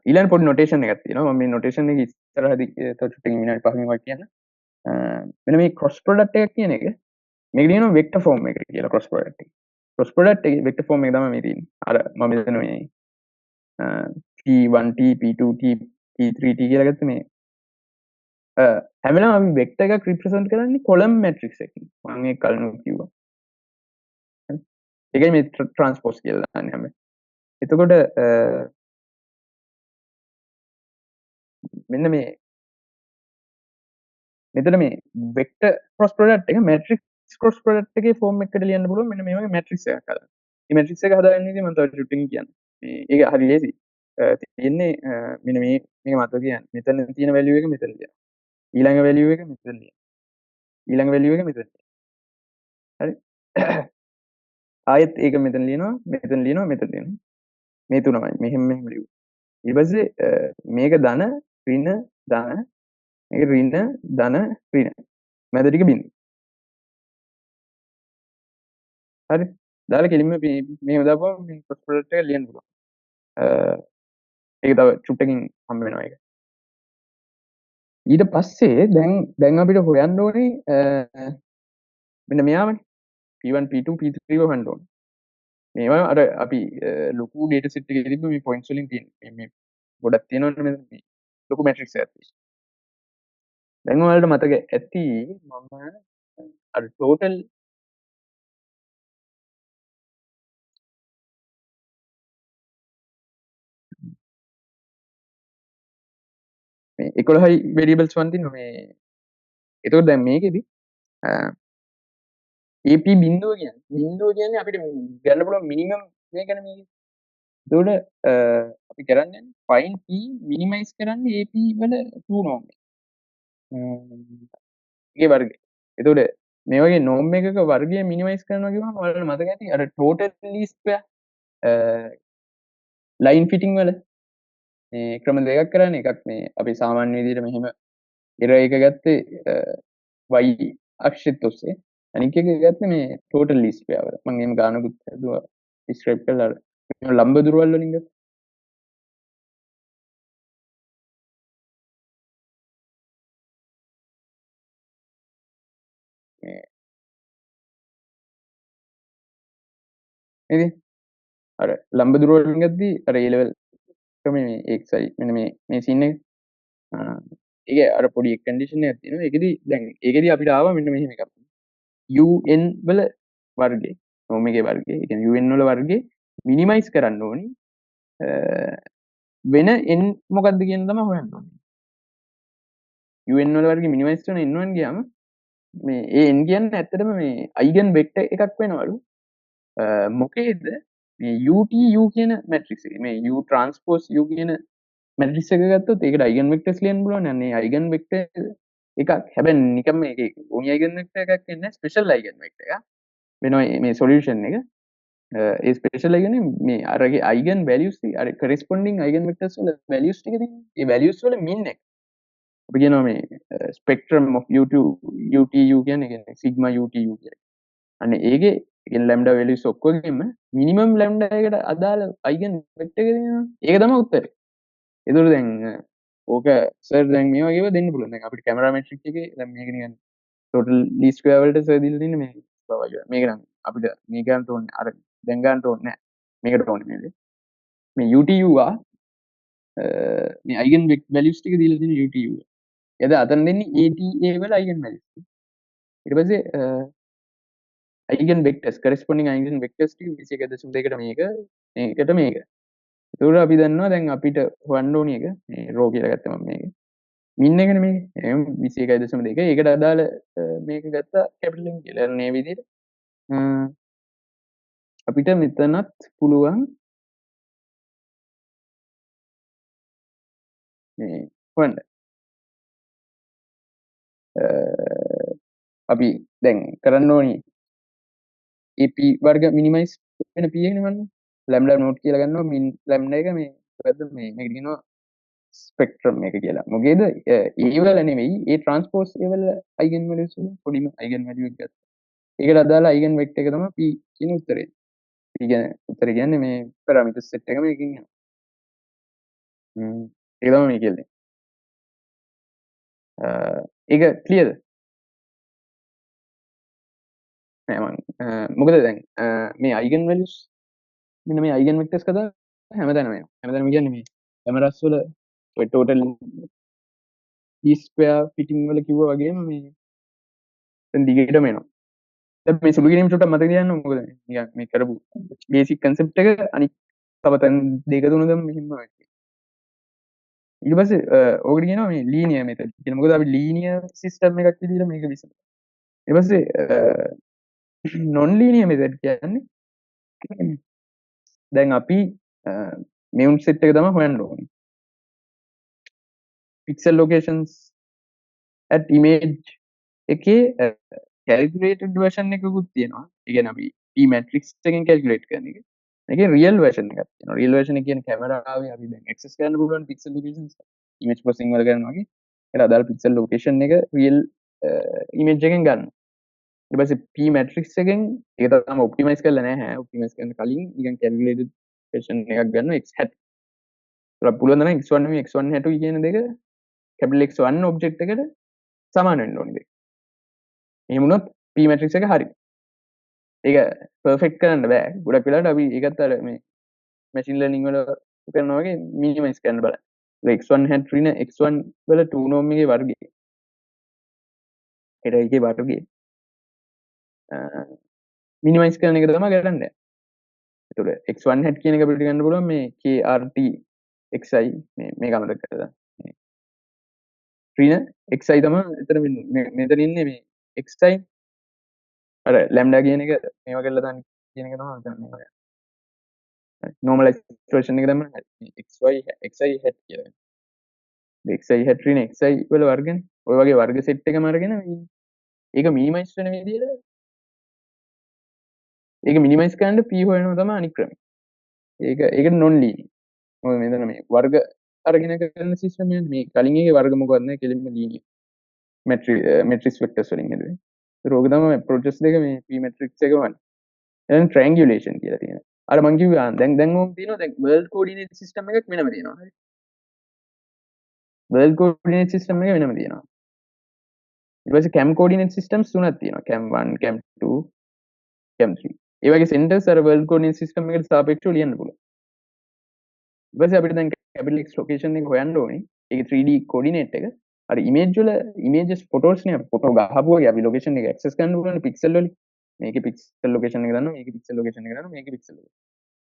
ඊළඟ පොඩි notation එකක් තියෙනවා. මම මේ notation එක ඉස්සරහදී තව චුට්ටකින් විනාඩි 5කින් වගේ කියන්න. මෙන්න මේ cross product එක කියන එක මේක කියනවා vector form එක කියලා cross product එක. cross product එකේ vector form එක තමයි මේ තියෙන්නේ. අර මම මෙතන මේ p1t p2t p3t කියලා ගත්ත මේ හැම වෙලාවෙම අපි වෙක්ටර් එකක් රිප්‍රසන්ට් කරන්නේ කොලම් මැට්‍රික්ස් එකකින්. මම ඒක කලින් කිව්වා. ඒකයි මේ ට්‍රාන්ස්පෝස් කියලා දාන්නේ හැම. එතකොට මෙන්න මේ මෙතන මේ වෙක්ටර් ක්‍රොස් ප්‍රොඩක්ට් එක මැට්‍රික්ස් ක්‍රොස් ප්‍රොඩක්ට් එකේ ෆෝම් එකකට ලියන්න පුළුවන් මෙන්න මේ වගේ මැට්‍රික්ස් එකක් හදන්න. මේ මැට්‍රික්ස් එක හදාගන්න විදිහ මම තව ෂුටින් කියන්නේ. ඒක හරි ලේසි. තියෙන්නේ මෙන්න මේක මතක තියාගන්න. මෙතන තියෙන වැලියු එක මෙතන ලියන්න. ඊළඟ වැලියු එක මෙතන ලියන්න. ඊළඟ වැලියු එක මෙතන. හරි. ආයෙත් ඒක මෙතන ලියනවා මෙතන ලියනවා මෙතන ලියනවා. මේ තුනමයි මෙහෙම මෙහෙම ලියුවා. ඊට පස්සේ මේක ධන ඍණ ධන මේක ඍණ ධන ඍණ මැද ටික බිඳු. හරි. දාලා කෙලින්ම මේව දාපුවම මේ ක්‍රොස් ප්‍රොඩක්ට් එක ලියන්න පුළුවන්. ඒක තව චුට්ටකින් හම්බ වෙනවා ඒක. ඊට පස්සේ දැන් අපිට හොයන්න ඕනේ මෙන්න මෙයාමනේ p1 p2 p3 හොයන්න ඕනේ. මේවා අර අපි ලොකු ඩේටා සෙට් එකේ තිබ්බ මේ පොයින්ට්ස් වලින් තියෙන මේ ගොඩක් තියෙනවනේ මෙතන මේ ලොකු මැට්‍රික්ස් එකක් තියෙනවා. දැන් ඔයාලට මතක ඇති මම අර ටෝටල් මේ 11යි variables වන් තියෙනවා මේ. ඒතකොට දැන් මේකෙදි AP බිඳුව කියන්නේ අපිට ගන්න පුළුවන් මිනිමම් මේකනේ මේක. ඒතකොට අපි කරන්නේ find p minimize කරන්නේ AP වල 2 norm එක. ඒකේ වර්ගය. ඒතකොට මේ වගේ norm එකක වර්ගය minimize කරනවා කියවම ඔයාලට මතක ඇති අර total least square line fitting වල මේ ක්‍රම දෙකක් කරන්නේ. එකක් මේ අපි සාමාන්‍ය විදිහට මෙහෙම error එක ගත්තේ y අක්ෂෙත් ඔස්සේ. අනික එක ගත්තේ මේ total least square වල. මම එහෙම ගානකුත් හදුවා describe කරලා ලම්බ දුරවල් වලින් ගත්තා. නේද? අර ලම්බදුර වලින් ගද්දී අර A level ක්‍රමේ මේ xi මෙන්න මේ සීන් එක. ඒක අර පොඩි කන්ඩිෂන් එකක් තියෙනවා. ඒකෙදි දැන් ඒකෙදි අපිට ආවා මෙන්න මෙහෙම එකක්. un වල වර්ගය. ඔමේගේ වර්ගය. ඒ කියන්නේ un වල වර්ගය මිනිමයිස් කරන්න ඕනි. වෙන n මොකක්ද කියන තමයි හොයන්න ඕනේ. un වල වර්ගය මිනිමයිස් කරන n1 ගියාම මේ ඒ n කියන්නේ ඇත්තටම මේ අයිගන් වෙක්ටර් එකක් වෙනවලු. මොකේද මේ UTU කියන මැට්‍රික්ස් එක. මේ U transpose U කියන මැට්‍රික්ස් එක ගත්තොත් ඒකට අයිගන් වෙක්ටර්ස් ලියන්න පුළුවන්. අනේ අයිගන් වෙක්ටර් එකක්. හැබැයි නිකම් මේකේ ඕනි අයිගන් වෙක්ටර් එකක් කියන්නේ ස්පෙෂල් අයිගන් වෙක්ටර් එකක්. වෙනවා මේ සොලියුෂන් එක. ඒ ස්පෙෂල් අයිගන් මේ අරගේ අයිගන් වැලියුස් අර කොරස්පොන්ඩින් අයිගන් වෙක්ටර්ස් වල වැලියුස් ටික තියෙනවා. ඒ වැලියුස් වල මින් එක. අපි කියනවා මේ ස්පෙක්ට්‍රම් ඔෆ් UTU කියන්නේ සිග්මා UTU කියන්නේ. අනේ ඒකේ කියන්නේ ලැම්ඩා වැලියුස් ඔක්කොගෙම මිනිමම් ලැම්ඩා එකට අදාළ අයිගන් වෙක්ටර් එක දෙනවා. ඒක තමයි උත්තරේ. ඒතකොට දැන් ඕක සර් දැන් මේ වගේව දෙන්න පුළුවන්. දැන් අපිට කැමරා මෙට්‍රික් එකේ දැන් මේක නිකන් ටෝටල් ලීස්ට් ස්ක්වෙයාර් වලට සර් දීලා තියෙන්නේ මේ බවයි. මේක නම් අපිට මේ ගන්න ඕනේ අර දැන් ගන්න ඕනේ නැහැ. මේකට ඕනේ මේ දේ. මේ UTU මේ අයිගන් වැලියුස් ටික දීලා තියෙන UTU. එද අතන දෙන්නේ ATA වල අයිගන් වැලියුස්. ඊට පස්සේ අයිගන් වෙක්ටර්ස් කොරස්පොන්ඩින් අයිගන් වෙක්ටර්ස් ටික 21.2කට මේක මේකට මේක. ඒතකොට අපි දන්නවා දැන් අපිට හොයන්න ඕනි එක මේ රෝ කියලා ගත්තා මම මේක. මින් එකනේ මේක. එහෙනම් 21.2. ඒකට අදාළ මේක ගත්තා කැපිටල් M කියලා. මේ විදිහට අපිට මෙතනත් පුළුවන් මේ හොයන්න. අපි දැන් කරන්න ඕනි AP වර්ග මිනිමයිස් වෙන P එකනේ මන්නේ. ලැම්ඩා නෝට් කියලා ගන්නවා මින් ලැම්ඩා එක මේ මොකද්ද මේ මේක කියනවා ස්පෙක්ට්‍රම් එක කියලා. මොකේද ඒ වල නෙවෙයි ඒ ට්‍රාන්ස්පෝස් ඒ වල අයිගන් වැලියුස් වල පොඩිම අයිගන් වැලියු එකක් ගත්තා. ඒකට අදාළ අයිගන් වෙක්ටර් එක තමයි P කියන උත්තරේ. P කියන්නේ උත්තරේ කියන්නේ මේ පැරාමීටර් සෙට් එක මේකෙන් යනවා. ඒක තමයි මේ කියන්නේ. ඒක ක්ලියර්ද? නෑ මම මොකද දැන් මේ අයිගන් වැලියුස් මෙන්න මේ අයිගන් වෙක්ටර්ස් කතා හැමදාම එනවා. හැමදාම කියන්නේ මේ කැමරාස් වල ඔය ටෝටල් ස්ක්වෙයාර් ෆිටින් වල කිව්වා වගේම මේ දැන් දිගටම එනවා. දැන් මේ සුළු කිරීම චුට්ටක් මතක තියාගන්න මොකද නිකන් මේ කරපු බේසික් කන්සෙප්ට් එක අනිත් තව තැන් දෙක තුන දැන් මෙහෙම වෙයි. ඊට පස්සේ ඕකට කියනවා මේ ලීනියර් මෙතඩ් කියන. මොකද අපි ලීනියර් සිස්ටම් එකක් විදිහට මේක විසඳනවා. ඊට පස්සේ non linear method කියන්නේ දැන් අපි මෙවුන් සෙට් එක තමයි හොයන්න ඕනේ. pixel locations at image එකේ calculated version එකකුත් තියෙනවා. ඒ කියන්නේ අපි P matrix එකෙන් calculate කරන එක. මේකේ real version එකක් තියෙනවා. real version එක කියන්නේ කැමරාවේ අපි දැන් access කරන්න පුළුවන් pixel locations image processing වල කරනවා වගේ. ඒකට අදාළ pixel location එක real image එකෙන් ගන්නවා. ඊට පස්සේ P matrix එකෙන් ඒක තාම optimize කරලා නැහැ. optimize කරන්න කලින් නිකන් calculated version එකක් ගන්නවා x hat. ඒලා පුළුවන් නම් x1 නෙමෙයි x1 hat කියන දෙක capital X1 object එකට සමාන වෙන්න ඕනේ දෙක. එහෙම වුණොත් P matrix එක හරි. ඒක perfect කරන්න බෑ. ගොඩක් වෙලාවට අපි ඒකත් අර මේ machine learning වල කරනවා වගේ minimize කරන්න බලන්න. x1 hat රින x1 වල 2 norm එකේ වර්ගය. ඒකේ වර්ගය මිනිමයිස් කරන එක තමයි කරන්නේ. ඒතකොට x1 hat කියන එක අපිට ගන්න පුළුවන් මේ krt xi මේ ගමනට කරලා. රින xi තමයි එතන මෙතන ඉන්නේ මේ xi අර ලැම්ඩා කියන එක මේවා කරලා දාන්න කියන එක තමයි මෙතන මේ වගේ. normalized version එක දැම්මම xi hat කියලා. xi hat රින xi වල වර්ගනේ. ඔය වගේ වර්ග සෙට් එකම අරගෙන ඒක මිනිමයිස් වෙන විදිහට ඒක මිනිමයිස් කරන්න p හොයනවා තමයි අනිත් ක්‍රමය. ඒක non linear. මොකද මෙතන මේ වර්ග අරගෙන කරන සිස්ටම් එක මේ කලින් එකේ වර්ග මොකක්ද නැහැ කෙලින්ම linear. matrix vectors වලින් හදුවේ. ඒක ඕක තමයි approaches දෙක මේ p matrix එක වань. දැන් triangulation කියලා තියෙනවා. අර මං කිව්වා දැන් ඕක තියෙනවා දැන් world coordinate system එකක් වෙනම තියෙනවා. හරි. world coordinate system එක වෙනම තියෙනවා. ඊට පස්සේ cam coordinate systems තුනක් තියෙනවා. cam 1 cam 2 cam 3. ඒ වගේ සෙන්ටර්ස් අර වර්ල්ඩ් කෝඩිනේට් සිස්ටම් එකට සාපේක්ෂව ලියන්න පුළුවන්. ඊට පස්සේ අපිට දැන් capital X ලොකේෂන් එක හොයන්න ඕනේ. ඒකේ 3D කෝඩිනේට් එක. අර ඉමේජ් වල ඉමේජස් ෆොටෝස් නේ ෆොටෝ ගහපු වගේ අපි ලොකේෂන් එක ඇක්සස් කරන්න පුළුවන් පික්සල් වලින්. මේකේ පික්සල් ලොකේෂන් එක දානවා, මේකේ පික්සල් ලොකේෂන් එක දානවා, මේකේ පික්සල් ලොකේෂන්.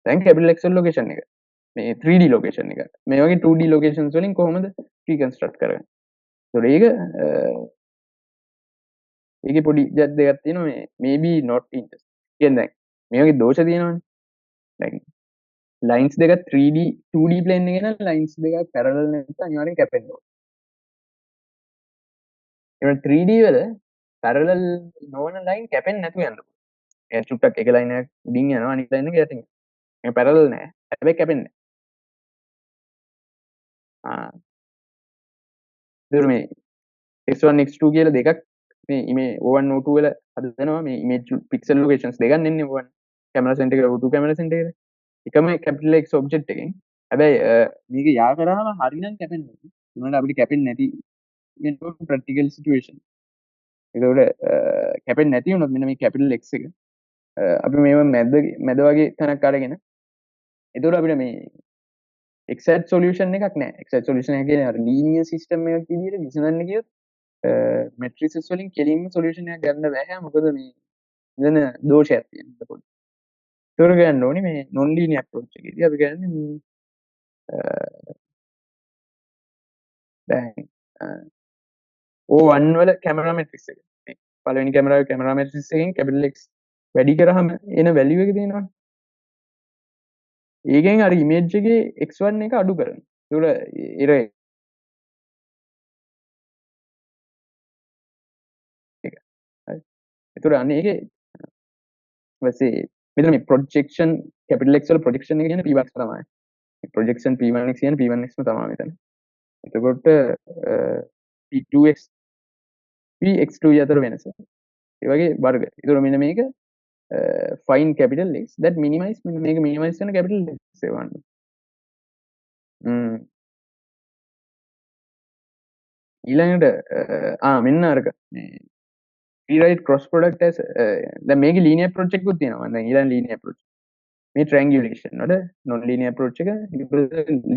දැන් capital X ලොකේෂන් එක. මේ 3D ලොකේෂන් එක. මේ වගේ 2D ලොකේෂන්ස් වලින් කොහොමද රීකන්ස්ට්‍රක්ට් කරන්නේ? ඒතකොට ඒකේ පොඩි දෙයක් තියෙනවා මේ maybe not interested. කියන්නේ දැන් මේ වගේ දෝෂ තියෙනවනේ. දැන් ලයින්ස් දෙක 3D 2D ප්ලේන් එකේ නම් ලයින්ස් දෙක පැරලල් නැත්නම් අනිවාර්යෙන් කැපෙන්න ඕන. ඒක 3D වල පැරලල් නොවන ලයින් කැපෙන්නේ නැතුව යන්න පුළුවන්. ඒ චුට්ටක් එක ලයින් එකක් උඩින් යනවා අනිත් ලයින් එක යටින්. මේ පැරලල් නෑ. හැබැයි කැපෙන්නේ නෑ. මේ x1 x2 කියලා දෙකක් මේ O1 O2 වල හදනවා මේ image pixel locations දෙකක් නෙන්නේ O1 camera center එක O2 camera center එක. එකම capital X object එකෙන්. හැබැයි මේක යා කරාම හරිනම් කැපෙන්නේ නැහැ. උනාට අපිට කැපෙන්නේ නැති වෙන practical situation. ඒකෝට කැපෙන්නේ නැති වුණොත් මෙන්න මේ capital X එක අපි මේව මැද වගේ තැනක් අරගෙන එතකොට අපිට මේ exact solution එකක් නැහැ. exact solution එක කියන්නේ අර linear system එකක් විදිහට විසඳන්න කියොත් matrices වලින් කෙලින්ම solution එකක් ගන්න බෑ. මොකද මේ වෙන දෝෂයක් තියෙනවා පොඩි. ඒතර ගන්න ඕනේ මේ non linear approach එකේදී අපි ගන්නේ මේ දැන් O1 වල camera matrix එක. මේ පළවෙනි camera matrix එකෙන් capital X වැඩි කරාම එන value එක තියෙනවා. ඒකෙන් අර image එකේ x1 එක අඩු කරනවා. ඒතර එක. හරි. ඒතර අනේ ඒකේ ඊපස්සේ මෙතන මේ projection capital X වල projection එක කියන්නේ p1x තමයි. projection p1x කියන්නේ p1x ම තමයි මෙතන. එතකොට p2x px2 අතර වෙනස. ඒ වගේ වර්ග. ඒතර මෙන්න මේක find capital X that minimize මෙන්න මේක minimize කරන capital X එක වන්න. ඊළඟට මෙන්න අරක මේ rewrite cross product as දැන් මේකේ linear approach එකකුත් තියෙනවා. දැන් ඊළඟ linear approach. මේ triangulation වල non linear approach එක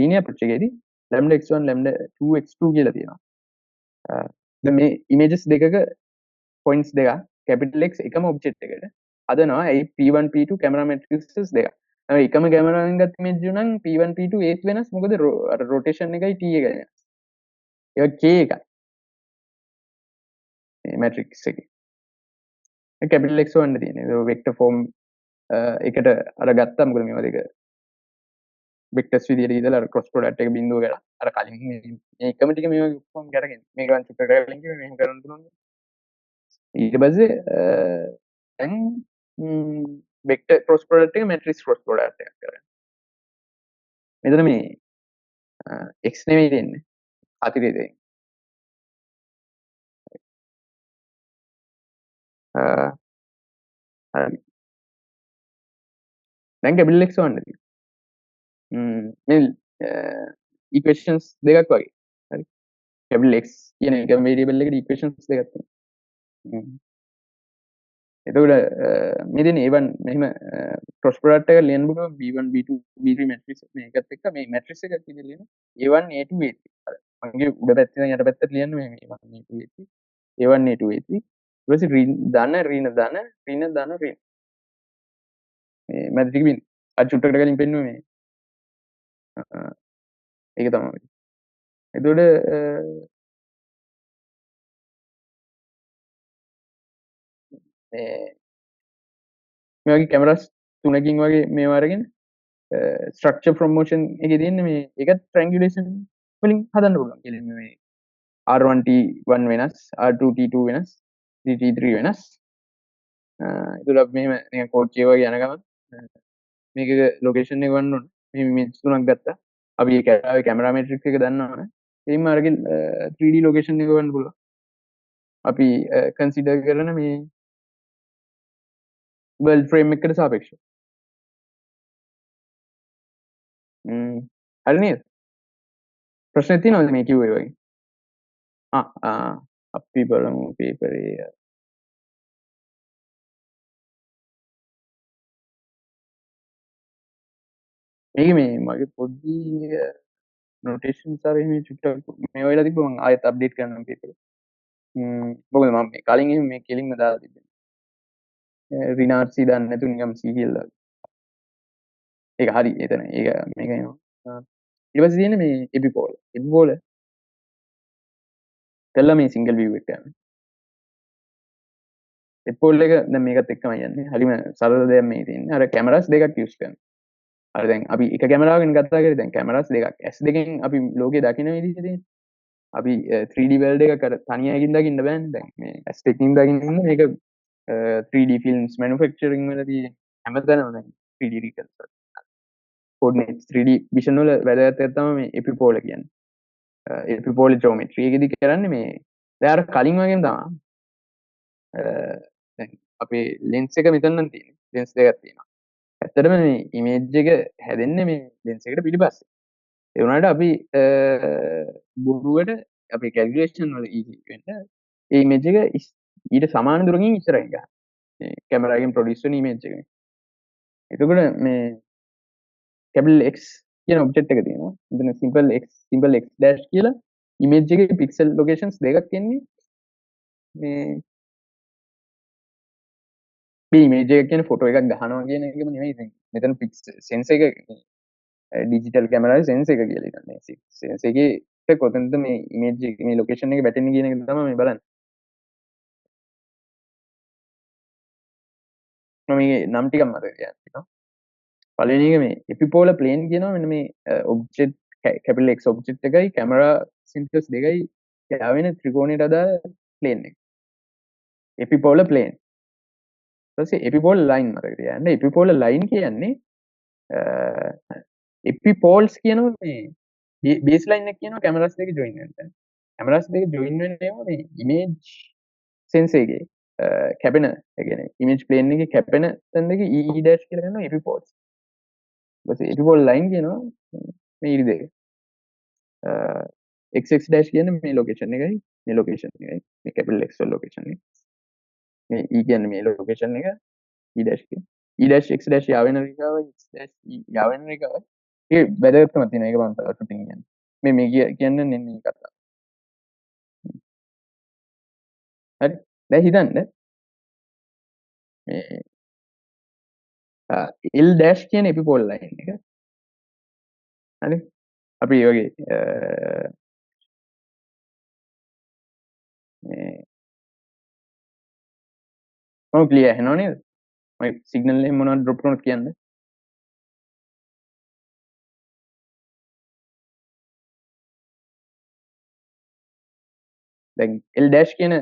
linear approach එකේදී lambda x1 lambda 2 x2 කියලා තියෙනවා. දැන් මේ images දෙකක points දෙක capital X එකම object එකට හදනවා. ඒ p1 p2 camera matrices දෙක. එකම camera එකෙන් ගත්ත image නම් p1 p2 ඒත් වෙනස්. මොකද අර rotation එකයි t එකයි වෙනස්. ඒක k එකයි. මේ matrix එකේ. ඒ capital X වන්න තියෙන්නේ. ඒක vector form එකට අර ගත්තා. මොකද මේවා දෙක vectors විදියට ඉඳලා අර cross product එක බිඳුව කරලා අර කලින් මේ එකම ටික මේවා ඔක්කොම කරගෙන මේක වන් චුට්ට කරලා කිව්වේ මෙහෙම කරන්න පුළුවන්. ඊට පස්සේ දැන් vector cross product එක matrix cross product එකක් කරගන්න. මෙතන මේ x නෙමෙයි දෙන්නේ. අතිරේ දෙන්නේ. හරි. දැන් capital X වන්න තියෙනවා. මේ equations දෙකක් වගේ. හරි. capital X කියන එක variable එකට equations දෙකක් තියෙනවා. එතකොට මෙතන A1 මෙහෙම cross product එක ලියන්න පුළුවන් B1 B2 B3 matrix මේකත් එක්ක මේ matrix එකක් විදිහට ලියන A1 A2 A3 අර මගේ උඩ පැත්තේ ඉඳන් යට පැත්තට ලියන්න මේ A1 A2 A3 A1 A2 A3 ඊට පස්සේ ඍණ ඍණ මේ matrix බින් අර චුට්ටකට කලින් පෙන්නුවේ මේ ඒක තමයි. එතකොට මේ වගේ කැමරාස් තුනකින් වගේ මේවා අරගෙන structure from motion එකේ තියෙන්නේ මේ ඒකත් triangulation වලින් හදන්න පුළුවන් කියලා මේ R1T1 වෙනස් R2T2 වෙනස් T3 වෙනස් ඒතකොට අපි මෙහෙම නිකන් කෝඩ් කියවගේ යන ගමන් මේකක ලොකේෂන් එක වන්න ඕන මේ ඉමේජ් තුනක් ගත්තා අපි ඒ කැමරා මැට්‍රික්ස් එක දන්නවනේ එයින්ම අරගෙන 3D ලොකේෂන් එක වන්න පුළුවන් අපි කන්සිඩර් කරන මේ world frame එකට සාපේක්ෂව හරි නේද ප්‍රශ්න තියෙනවද මේ කිව්වේ වගේ අපි බලමු පේපරේ මේක මේ මගේ පොඩි නොටේෂන්ස් හරි මේ චුට්ටක් මේ වෙලා තිබ්බ මම ආයෙත් අප්ඩේට් කරන්නම් පේපර් එක. මොකද මම මේ කලින් එහෙම මේ කෙලින්ම දාලා තිබ්බේ. රිනාට්සි දන්නේ නැතු නිකම් සී කියලා. ඒක හරි එතන ඒක මේක එනවා. ඊට පස්සේ තියෙන්නේ මේ එපිපෝල්. එපිපෝල් කළා මේ සිංගල් view එක ගන්න. එපිපෝල් එක දැන් මේකත් එක්කම යන්නේ. හරිම සරල දෙයක් මේ තියෙන්නේ. අර කැමරාස් දෙකක් යූස් කරනවා. අර දැන් අපි එක කැමරාවකින් කතා කරේ දැන් කැමරාස් දෙකක් S2කින් අපි ලෝකේ දකින්න විදිහ තියෙන්නේ. අපි 3D world එක කර තනියකින් දකින්න බෑනේ දැන් මේ S2කින් දකින්න මේක 3D films manufacturing වලදී හැමතැනම දැන් 3D reconstruction coordinates 3D vision වල වැදගත් තමයි මේ එපිපෝල කියන්නේ. එපිපෝල geometry එකේදී කරන්නේ මේ දැන් අර කලින් වගේම තමයි. දැන් අපේ lens එක මෙතන නම් තියෙන්නේ. lens දෙකක් තියෙනවා. ඇත්තටම මේ image එක හැදෙන්නේ මේ lens එකට පිටිපස්සේ. ඒ වුණාට අපි බොරුවට අපේ calculation වල easy වෙන්න ඒ image එක ඊට සමාන දුරකින් ඉස්සරහින් ගන්න. මේ කැමරා එකෙන් produce වෙන image එක. එතකොට මේ capital X කියන object එක තියෙනවා. මෙතන simple x dash කියලා image එකේ pixel locations දෙකක් එන්නේ. මේ image එක කියන්නේ photo එකක් ගහනවා කියන එකම නෙමෙයි ඉතින්. මෙතන pixel sense එක digital camera sense එක කියලා ඉතින් මේ sense එකේ කොතනද මේ image එක මේ location එක වැටෙන්නේ කියන එක තමයි මේ බලන්නේ. මම මේ නම් ටිකක් මතක තියාගන්නවා. පළවෙනි එක මේ epipolar plane කියනවා මෙන්න මේ object capital X object එකයි camera sensors දෙකයි යාවෙන ත්‍රිකෝණයට අදාළ plane එක. epipolar plane. ඊට පස්සේ epipolar line මතක තියාගන්න. epipolar line කියන්නේ epipoles කියනවා මේ baseline එක කියනවා cameras දෙක join වෙන. cameras දෙක join වෙන්නේ මේ image sense එකේ කැපෙන ඒ කියන්නේ image plane එකේ කැපෙන තැන් දෙක E dash කියලා ගන්නවා epipoles. ඊපස්සේ epipole line කියනවා මේ ඉරි දෙක. xx dash කියන්නේ මේ location එකයි මේ location එකයි මේ capital X වල location එක. මේ E කියන්නේ මේ location එක E dash කියන්නේ E dash x dash යාවෙන රේඛාවයි x dash E යාවෙන රේඛාවයි. ඒ වැදගත්කමක් තියෙනවා ඒක මම තව ටිකකින් කියන්නේ. මේ කියන්නේ නෙන්නේ කතාව. හරි. දැන් හිතන්න මේ L dash කියන එපිපෝල් ලයින් එක. හරි. අපි ඒ වගේ මේ මම ක්ලියර් ඇහෙනව නේද? මගේ සිග්නල් එක මොනවද ඩ්‍රොප් කරනවද කියන්න. දැන් L dash කියන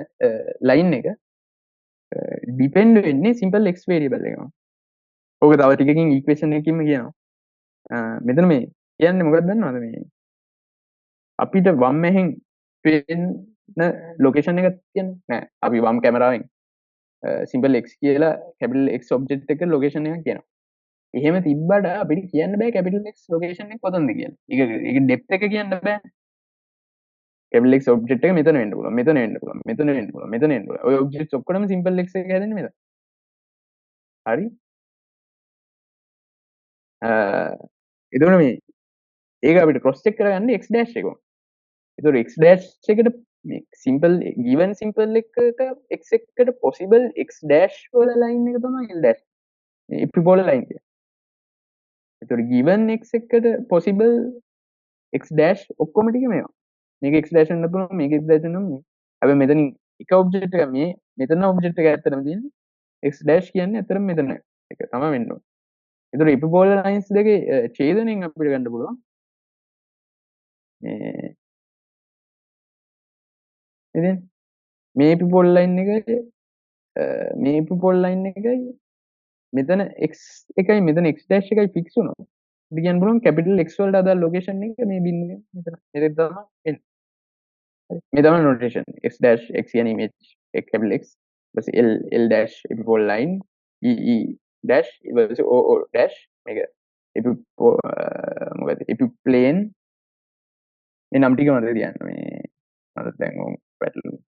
ලයින් එක ඩිපෙන්ඩ් වෙන්නේ සිම්පල් x වේරියබල් එකම. ඕක තව ටිකකින් ඉක්වේෂන් එකකින්ම කියනවා. මෙතන මේ කියන්නේ මොකක්ද දන්නවද මේ අපිට වම් ඇහෙන් පේන ලොකේෂන් එකක් කියන්නේ නෑ. අපි වම් කැමරාවෙන් සිම්පල් x කියලා කැපිටල් x ඔබ්ජෙක්ට් එක ලොකේෂන් එකක් කියනවා. එහෙම තිබ්බට අපිට කියන්න බෑ කැපිටල් x ලොකේෂන් එක කොතනද කියලා. ඒක ඩෙප්ත් එක කියන්න බෑ. කැපිටල් x ඔබ්ජෙක්ට් එක මෙතන වෙන්න පුළුවන්. මෙතන වෙන්න පුළුවන්. මෙතන වෙන්න පුළුවන්. මෙතන වෙන්න පුළුවන්. ඔය ඔබ්ජෙක්ට්ස් ඔක්කොම සිම්පල් x එක හැදෙන්නේ මෙතන. හරි? එතකොට මේ ඒක අපිට ක්‍රොස් චෙක් කරගන්න x dash එක. එතකොට x dash එකට මේ සිම්පල් given සිම්පල් එකක x එකට possible x dash වල line එක තමයි l dash. මේ epipolar line එක. එතකොට given x එකට possible x dash ඔක්කොම ටික මේවා. මේක x dash වෙන්න පුළුවන් මේක x dash වෙන්න මේ. හැබැයි මෙතනින් එක ඔබ්ජෙක්ට් එක මේ මෙතන ඔබ්ජෙක්ට් එක ඇත්තටම තියෙන්නේ x dash කියන්නේ ඇත්තටම මෙතන එක තමයි වෙන්න ඕනේ. එතකොට epipolar lines දෙකේ ඡේදනයෙන් අපිට ගන්න පුළුවන් මේ ඉතින් මේ epipolar line එකේ මේ epipolar line එකයි මෙතන x එකයි මෙතන x dash එකයි ෆික්ස් වුණා. ඉතින් කියන්න පුළුවන් කැපිටල් x වලට අදාළ ලොකේෂන් එක මේ බිඳුවේ මෙතන. ඒක තමයි එන්නේ. හරි. මේ තමයි නොටේෂන්. x dash x කියන්නේ image x capital X. ඊපස්සේ l dash epipolar line e dash ඊපස්සේ o dash මේක මොකද epiplane මේ නම් ටික මතක තියාගන්න මේ මම දැන් පැටලුණා.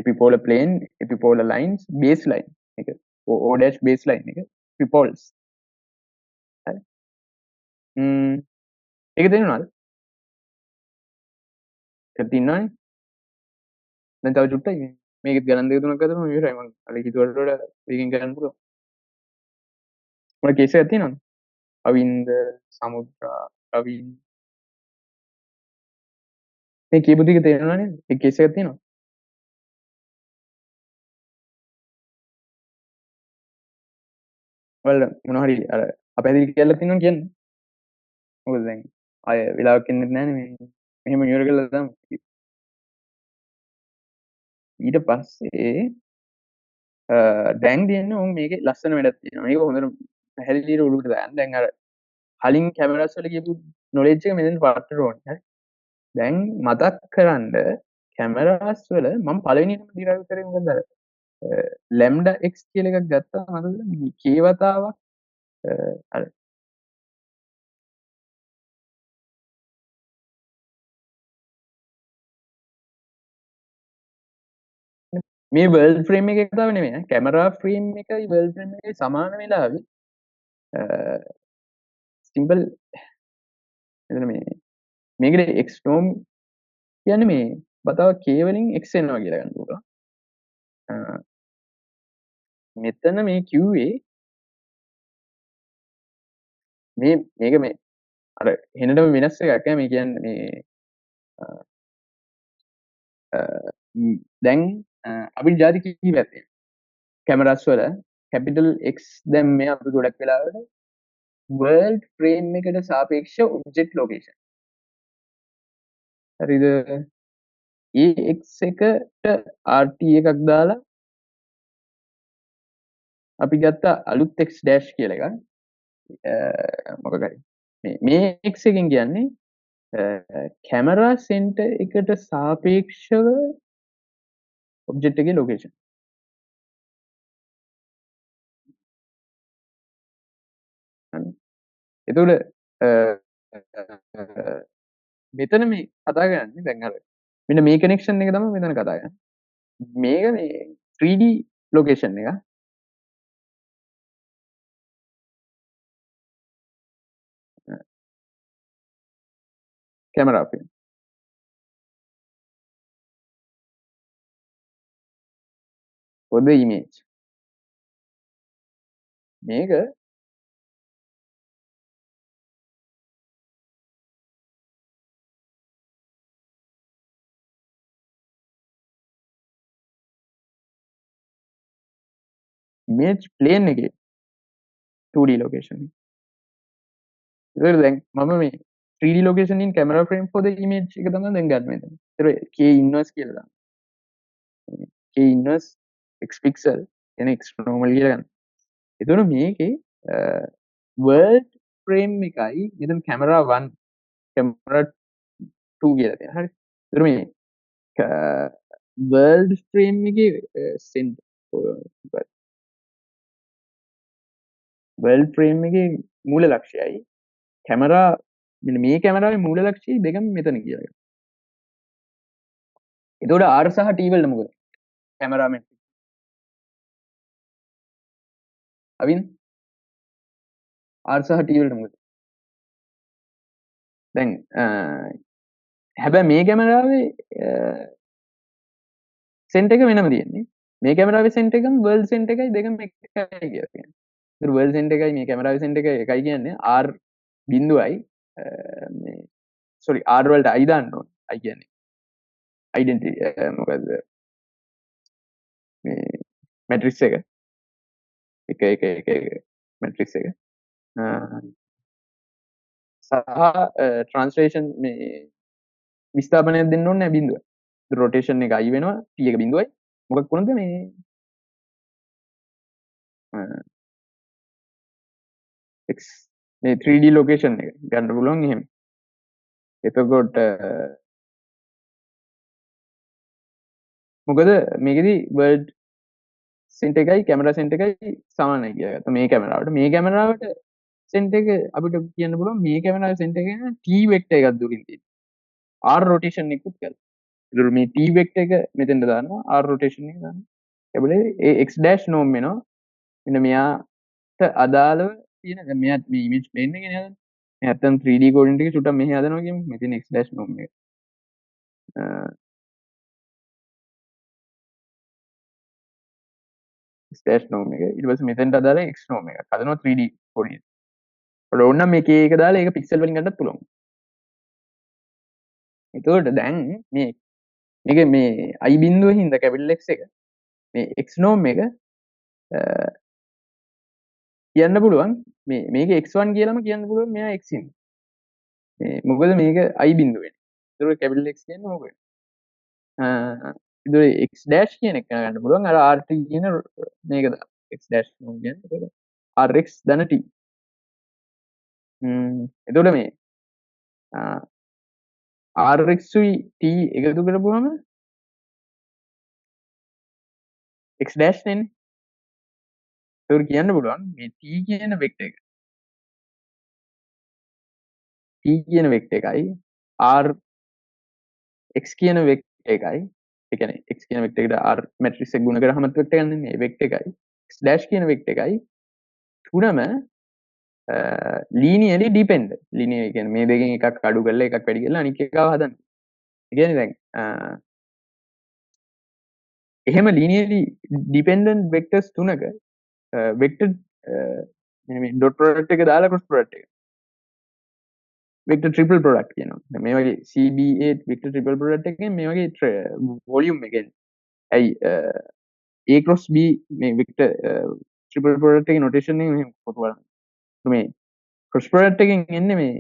epipolar plane epipolar lines baseline එක o dash baseline එක epipoles. හරි. ඒක තේරුණාද? ඒක තින්නවනේ. දැන් තව චුට්ටයි මේ. මේකෙත් ගණන් දෙක තුනක් අතර මම ඉවරයි. මම අර හිතුවට වඩා ඒකෙන් කරන්න පුළුවන්. මොන කේස් එකක් තියෙනවද? අවින්ද සමුද්‍රා අවින් මේ කියපු ටික තේරෙනව නේද? ඒ කේස් එකක් තියෙනවා. ඔයාලා මොනවා හරි අර අපැදිලි කියලා තියෙනවා කියන්නේ. මොකද දැන් අය වෙලාවක් ඉන්නෙත් නැහැනේ මේ මෙහෙම ඉවර කළා දාමු. ඊට පස්සේ දැන් තියෙන්නේ උන් මේකේ ලස්සන වැඩක් තියෙනවා. මේක හොඳට පැහැදිලිට උඩට දාන්න. දැන් අර කලින් කැමරාස් වල කියපු නොලෙජ් එක මෙතෙන් පාටට ඕනේ. හරි. දැන් මතක් කරන්ඩ කැමරාස් වල මම පළවෙනිම ඩිරයිව් කරේ මොකද අර ලැම්ඩා x කියලා එකක් ගත්තා මතකද? මේ k වතාවක් අර මේ වර්ල්ඩ් ෆ්‍රේම් එකේ කතාව නෙමෙයි ඈ කැමරා ෆ්‍රේම් එකයි වර්ල්ඩ් ෆ්‍රේම් එකයි සමාන වෙලාවේ සිම්පල් එතන මේ මේකේ x norm කියන්නේ මේ වතාව k වලින් x එනවා කියලා ගන්න පුළුවන්. මෙතන මේ කිව්වේ මේක මේ අර හෙනටම වෙනස් එකක් ඈ මේ කියන්නේ මේ දැන් අපි ජාති කීපයක් තියෙනවා. කැමරාස් වල කැපිටල් X දැම්මේ අපි ගොඩක් වෙලාවට වර්ල්ඩ් ෆ්‍රේම් එකට සාපේක්ෂ ඔබ්ජෙක්ට් ලොකේෂන්. හරිද? ඒ X එකට RT එකක් දාලා අපි ගත්ත අලුත් X dash කියලා එකක්. මොකක් හරි. මේ X එකෙන් කියන්නේ කැමරා සෙන්ටර් එකට සාපේක්ෂව ඔබ්ජෙක්ට් එකේ ලොකේෂන්. එතකොට මෙතන මේ කතා කරන්නේ දැන් අර මෙන්න මේ කනෙක්ෂන් එක තමයි මෙතන කතා කරන්නේ. මේක මේ 3D ලොකේෂන් එක. Camera frame. for the image. මේක image plane එකේ 2D location. ඒතර දැන් මම මේ 3D location in camera frame for the image එක තමයි දැන් ගන්න මෙතන. ඒතර k inverse කියලා දාන්න. k inverse x pixel කියන්නේ x normal කියලා ගන්න. ඒතර මේකේ world frame එකයි මෙතන camera 1 camera 2 කියලා තියෙනවා. හරි. ඒතර මේ world frame එකේ world frame එකේ මූල ලක්ෂයයි කැමරා මෙන්න මේ කැමරාවේ මූල ලක්ෂ්‍යයි දෙකම මෙතන කියලා එකක්. එතකොට R සහ T වලට මොකද? Camera metric. අවින් R සහ T වලට මොකද? දැන් හැබැයි මේ කැමරාවේ සෙන්ටර් එක වෙනම තියෙන්නේ. මේ කැමරාවේ සෙන්ටර් එකම වර්ල්ඩ් සෙන්ටර් එකයි දෙකම එකයි කියලා කියනවා. ඒතර වර්ල්ඩ් සෙන්ටර් එකයි මේ කැමරාවේ සෙන්ටර් එකයි එකයි කියන්නේ R බිඳුවයි මේ sorry R වලට I දාන්න ඕනේ. I කියන්නේ identity මොකද්ද මේ මැට්‍රික්ස් එක එක මැට්‍රික්ස් එක සහ ට්‍රාන්ස්ලේෂන් මේ විස්ථාපනයක් දෙන්න ඕනේ නැහැ බිඳුව. රොටේෂන් එක I වෙනවා T එක බිඳුවයි. මොකක් වුණද මේ x මේ 3D ලොකේෂන් එක ගන්න පුළුවන් එහෙම. එතකොට මොකද මේකෙදි වර්ල්ඩ් සෙන්ටර් එකයි කැමරා සෙන්ටර් එකයි සමානයි කියලා ගත්තා. මේ කැමරාවට සෙන්ටර් එක අපිට කියන්න පුළුවන් මේ කැමරාවේ සෙන්ටර් එක t වෙක්ටර් එකක් දුරින් තියෙනවා. r රොටේෂන් එකකුත් කරලා. ඒතර මේ t වෙක්ටර් එක මෙතෙන්ට දානවා r රොටේෂන් එක දානවා. එබලේ ඒ x dash norm වෙනවා. මෙන්න මෙයාට අදාළව තියෙන දැන් මෙයා මේ ඉමේජ් ප්ලේන් එකේ නේද? නැත්තම් 3D කෝඩින් ටික චුට්ටක් මෙහෙ හදනවා කියමු. මෙතන x dash norm එක. x dash norm එක. ඊට පස්සේ මෙතෙන්ට අදාළ x norm එක. හදනවා 3D කෝඩින්. ඔන්න ඕන නම් මේක එක දාලා ඒක පික්සල් වලින් ගන්නත් පුළුවන්. එතකොට දැන් මේක මේ i බිඳුවේ හින්දා කැපිටල් X එක මේ x norm එක කියන්න පුළුවන් මේක x1 කියලාම කියන්න පුළුවන් මෙයා x ඉන්නේ. මොකද මේක i බිඳුව වෙන්නේ. ඒතකොට කැපිටල් X කියන්නේ මොකද? ඒතකොට x dash කියන එක ගන්න පුළුවන් අර rt කියන මේක දා x dash කියන්නේ rx ධන t. එතකොට මේ rx උයි t එකතු කරපුවම x dash නෙන්නේ. ඒකට කියන්න පුළුවන් මේ t කියන වෙක්ටර් එක t කියන වෙක්ටර් එකයි r x කියන වෙක්ටර් එකයි ඒ කියන්නේ x කියන වෙක්ටර් එකට r මැට්‍රික්ස් එක ගුණ කරාම වෙක්ටර් ගන්න මේ වෙක්ටර් එකයි x dash කියන වෙක්ටර් එකයි තුනම linearly dependent linear කියන්නේ මේ දෙකෙන් එකක් අඩු කරලා එකක් වැඩි කරලා අනිත් එකව හදන්න. ඒ කියන්නේ දැන් එහෙම linearly dependent vectors තුනක vector මේ dot product එක දාලා cross product එක vector triple product කියනවා. දැන් මේ වගේ CBA vector triple product එකෙන් මේ වගේ volume එකෙන් ඇයි A cross B මේ vector triple product එකේ notation එක මෙහෙම පොත බලන්න. මේ cross product එකෙන් එන්නේ මේ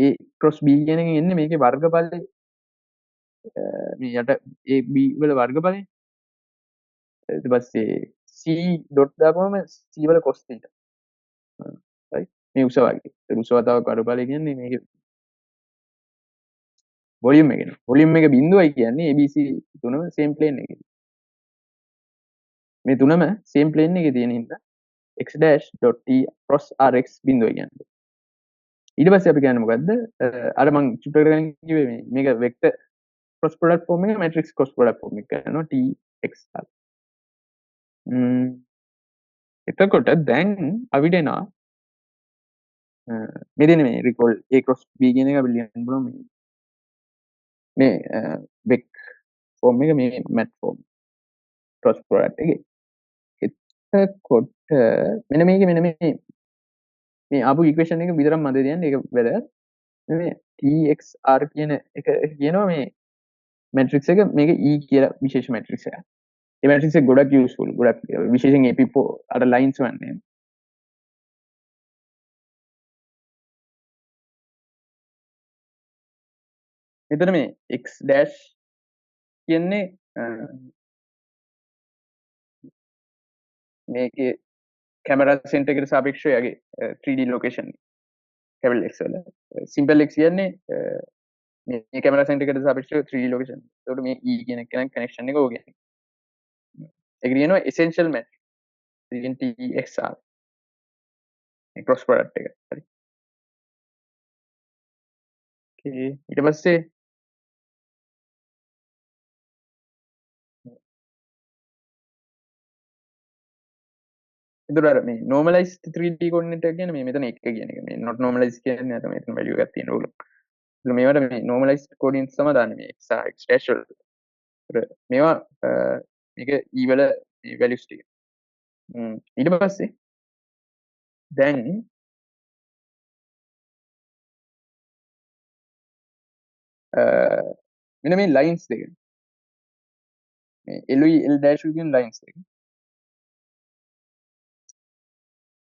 A cross B කියන එකෙන් එන්නේ මේකේ වර්ගඵලය මේ යට A B වල වර්ගඵලය ඊට පස්සේ C dot දාපුවම C වල cos theta right මේ උස වර්ගය උසවතාවක් වර්ගඵලය කියන්නේ මේක වොලියුම් එක නේ වොලියුම් එක බිඳුවයි කියන්නේ ABC තුනම same plane එකේ මේ තුනම same plane එකේ තියෙන හින්දා x dash dot t cross rx බිඳුවයි කියන්නේ ඊට පස්සේ අපි කියන්නේ මොකද්ද අර මං චුට්ට කරගෙන කිව්වේ මේක වෙක්ටර් cross product form එක matrix cross product form එක කරනවා t x r එතකොට දැන් අපිට එනවා මෙතන මේ recall a cross b කියන එක අපිට ලියන්න පුළුවන් මේ වෙක් form එක මේ mat form cross product එකේ එතකොට මෙන්න මේ ආපු equation එක විතරක් මම දෙන්නේ ඒක වැදගත් මේ txr කියන එක කියනවා මේ matrix එක මේක e කියලා විශේෂ matrix එකක්. ඒ matrix එක ගොඩක් useful ගොඩක් විශේෂයෙන් epipo අර lines වන්නේ. මෙතන මේ x dash කියන්නේ මේකේ කැමරා සෙන්ටර් එකට සාපේක්ෂව යගේ 3D location capital X වල simple x කියන්නේ මේ කැමරා සෙන්ටර් එකට සාපේක්ෂව 3D location. ඒකට මේ e කියන එක connection එක ඕක කියන්නේ. ඒක කියනවා essential matrix. ඉතින් TXR මේ cross product එක. හරි. okay ඊට පස්සේ එතකොට අර මේ normalized 3D coordinate එක කියන්නේ මේ මෙතන 1 කියන එක. මේ not normalized කියන්නේ අර මෙතන value එකක් තියෙන උඩ. ඒත් මේවට මේ normalized coordinates තමයි දාන්නේ මේ x x dash වල. මේවා මේක e වල මේ values ටික. ඊට පස්සේ දැන් මෙන්න මේ lines දෙක. මේ LE L dash කියන lines දෙක.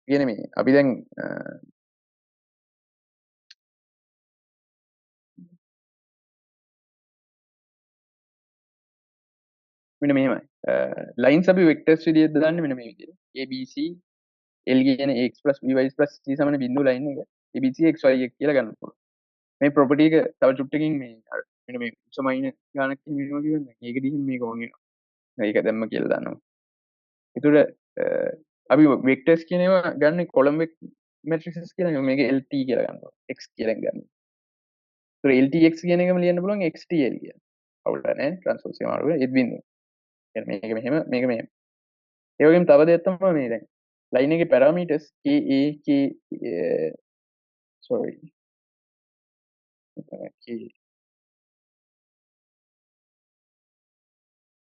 කියන්නේ මේ අපි දැන් මෙන්න මෙහෙමයි. lines අපි vectors විදිහට දාන්නේ මෙන්න මේ විදිහට. ABC L කියන x by c සමාන බිඳුව line එක ABC xy කියලා ගන්න පුළුවන්. මේ property එක තව චුට්ටකින් මේ අර මෙන්න මේ උස මයිනස් ගානක් වෙනවා කියන්නේ ඒක දිහින් මේක ඕන වෙනවා. ඒක දැම්ම කියලා දානවා. ඒතර අපි vectors කියන ඒවා ගන්න column matrices කියලා මේක LT කියලා ගන්නවා. x කියලා ගන්නවා. ඒතර LTX කියන එකම ලියන්න පුළුවන් XTL කියලා. අවුලක් නැහැ. transpose එක මාරු වෙලා ඒත් බිඳුව. මේක මෙහෙම මේක මෙහෙම. ඒ වගේම තව දෙයක් තමයි මේ දැන් line එකේ parameters ka k sorry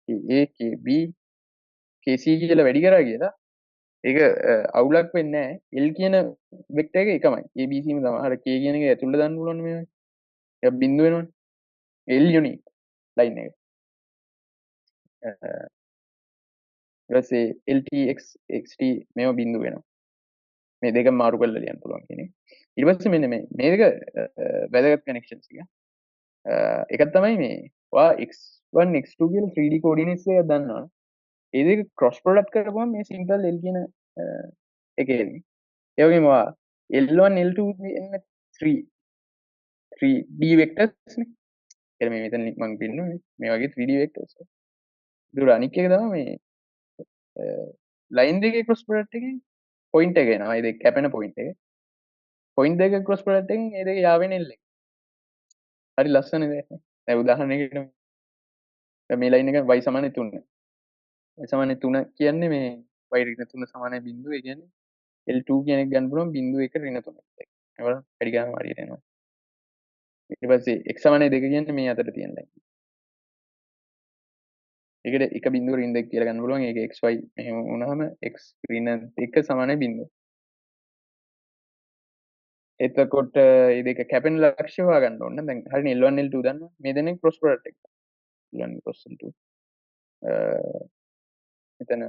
A KB KC කියලා වැඩි කරා කියලා ඒක අවුලක් වෙන්නේ නැහැ L කියන වෙක්ටර් එක එකමයි ABC ම තමයි අර K කියන එක ඇතුළට දාන්න පුළුවන් මේ ඒක බිඳුව වෙනවනේ L යුනිට් ලයින් එක ඊට පස්සේ LT XT මේව බිඳුව වෙනවා මේ දෙක මාරු කරලා ලියන්න පුළුවන් කියන්නේ ඊට පස්සේ මෙන්න මේක වැදගත් කනෙක්ෂන්ස් එක එකක් තමයි මේ ඔයා x1 x2 කියලා 3D coordinates එකක් දන්නවා ඒ දෙක ක්‍රොස් ප්‍රොඩක්ට් කරපුවම මේ සිම්පල් L කියන එක එන්නේ ඒ වගේම ඔයා L1 L2 එන්න 3D vectors නේ එතන මේ මෙතන මම පෙන්නුවේ මේ වගේ 3D vectors ඒක අනික් එක තමයි මේ ලයින් දෙකේ ක්‍රොස් ප්‍රොඩක්ට් එකෙන් පොයින්ට් එක එනවා ඒ දෙක කැපෙන පොයින්ට් එක පොයින්ට් දෙක ක්‍රොස් ප්‍රොඩක්ට් එකෙන් ඒ දෙක යාවෙන L එක හරි ලස්සනද දැන් උදාහරණයකට මේ ලයින් එක y සමාන 3 y සමාන 3 කියන්නේ මේ y ඍණ 3 සමාන බිංදුව ඒ කියන්නේ L2 කියන එක ගන්න පුළුවන් බිංදුව 1 ඍණ 3 ඒක වැඩි ගාන හරියට එනවා ඊට පස්සේ x සමාන 2 කියන්නේ මේ අතර තියෙන ලයින් ඒකට එක බිංදුව ඍණ 2 කියලා ගන්න පුළුවන් ඒක xy මෙහෙම වුණාම x ඍණ 1 සමාන බිංදුව එතකොට මේ දෙක කැපෙන ලක්ෂ්‍ය හොයාගන්න ඕන දැන් හරිනේ L1 L2 දන්නවා මේ දෙන්නේ ක්‍රොස් ප්‍රොඩක්ට් එක L1 ක්‍රොස් L2 මෙතන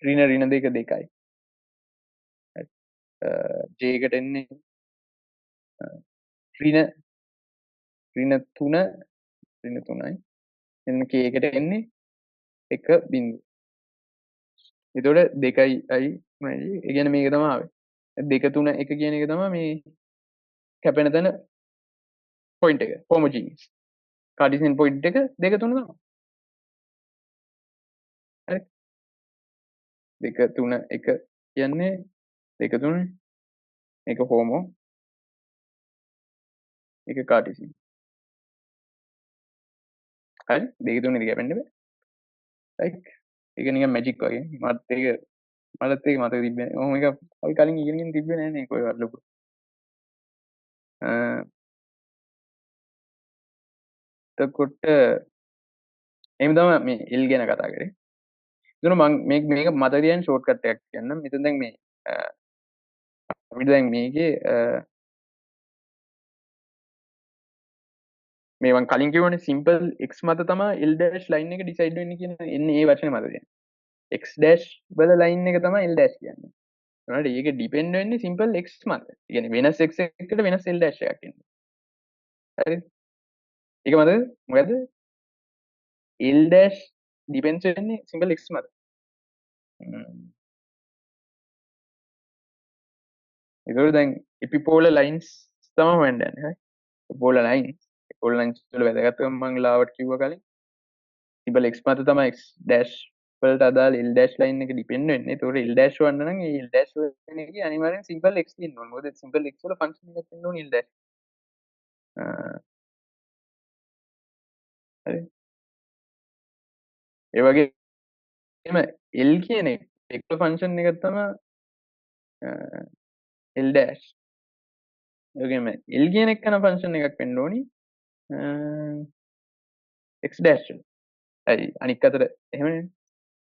ඍණ 2 2යි j එකට එන්නේ ඍණ 3 ඍණ 3යි එන්න k එකට එන්නේ 1 බිංදුව එතකොට 2යි ඒ කියන්නේ මේක තමයි ආවේ 2 3 1 කියන එක තමයි මේ කැපෙන තැන පොයින්ට් එක හෝමෝජීනියස් කාඩිසියන් පොයින්ට් එක 2 3 තමයි හරි 2 3 1 කියන්නේ 2 3 එක හෝමෝ එක කාඩිසියන් හරි 2 3 දෙක කැපෙන්න බෑ රයිට් ඒක නිකන් මැජික් වගේ මත් ඒක මලත් ඒක මතක තිබ්බේ නෑ ඔහොම එක අපි කලින් ඉගෙනගෙන තිබ්බේ නෑනේ කොහෙවත් ලොකු එතකොට එහෙම තමයි මේ L ගැන කතා කරේ එතන මම මේක මතක තියාගන්න ෂෝට්කට් එකක් කියන්නම් මෙතන දැන් මේ අපිට දැන් මේකේ මේ මම කලින් කිව්වනේ සිම්පල් x මත තමයි L dash line එක ඩිසයිඩ් වෙන්නේ කියන එන්නේ ඒ වචනේ මතක තියාගන්න x dash වල line එක තමයි L dash කියන්නේ හරිද ඒක ඩිපෙන්ඩ් වෙන්නේ සිම්පල් x මත ඒ කියන්නේ වෙනස් x එකකට වෙනස් L dash එකක් එන්නේ හරිද ඒක මතකද මොකද L dash ඩිපෙන්ඩ්ස් වෙන්නේ සිම්පල් x මත ඒකවල දැන් එපිපෝලර් ලයින්ස් තමයි හොයන්න යන්නේ හරි එපිපෝලර් ලයින්ස් වල වැදගත්කම මම ලාවට කිව්වා කලින් සිම්පල් x මත තමයි x dash වලට අදාළ L dash line එක ඩිපෙන්ඩ් වෙන්නේ ඒතකොට L dash වන්න නම් ඒ L dash වෙන එකේ අනිවාර්යෙන් සිම්පල් x තියෙන්න ඕනේ මොකද සිම්පල් x වල ෆන්ක්ෂන් එකක් තියෙන්න ඕනේ L dash හරි ඒ වගේම L කියන එක ෆන්ක්ෂන් එකක් තමයි L dash ඒ වගේම L කියන එක කරන ෆන්ක්ෂන් එකක් වෙන්න ඕනි x dash වල හරි අනික් අතට එහෙමනේ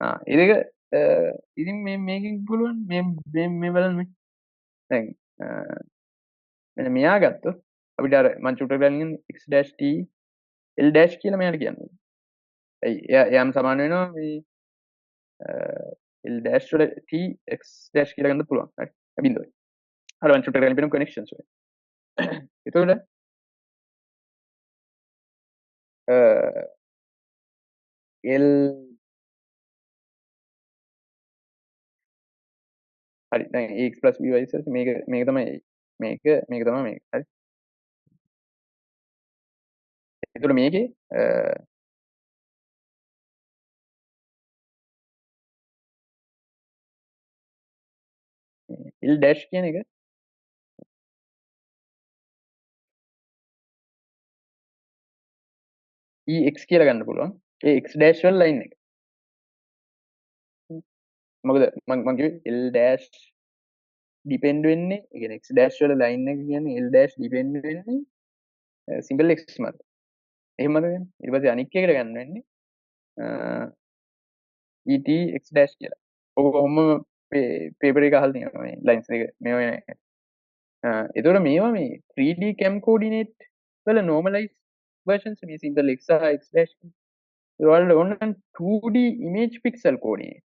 ඒ දෙක ඉතින් මේකෙන් පුළුවන් මේ බලන්න මේ දැන් මෙන්න මෙයා ගත්තොත් අපිට අර මම චුට්ටක් බලන්න x dash t L dash කියලා මෙයාට කියන්නේ එයාම සමාන වෙනවා මේ L dash වල t x dash කියලා ගන්න පුළුවන් හරි බින්දුවයි හරි මම චුට්ටක් ගන්න කනෙක්ෂන්ස් වල එතකොට L හරි දැන් ax plus by ඉස්සරහ මේක තමයි මේක තමයි මේක හරි එතකොට මේකේ L dash කියන එක ex කියලා ගන්න පුළුවන් ඒ x dash වල line එක මොකද මම කිව්වේ L dash ඩිපෙන්ඩ් වෙන්නේ ඒ කියන්නේ x dash වල ලයින් එක කියන්නේ l dash ඩිපෙන්ඩ් වෙන්නේ සිම්බල් x මත. එහෙමද වෙන්නේ? ඊට පස්සේ අනික් එකට ගන්න වෙන්නේ et x dash කියලා. ඔක කොහොම පේපර් එක අහලා තියෙනවා මේ ලයින්ස් එක මේවා එතකොට මේවා මේ 3D cam coordinate වල normalize versions මේ simple x සහ x dash ඒවල ඕන 2D image pixel coordinate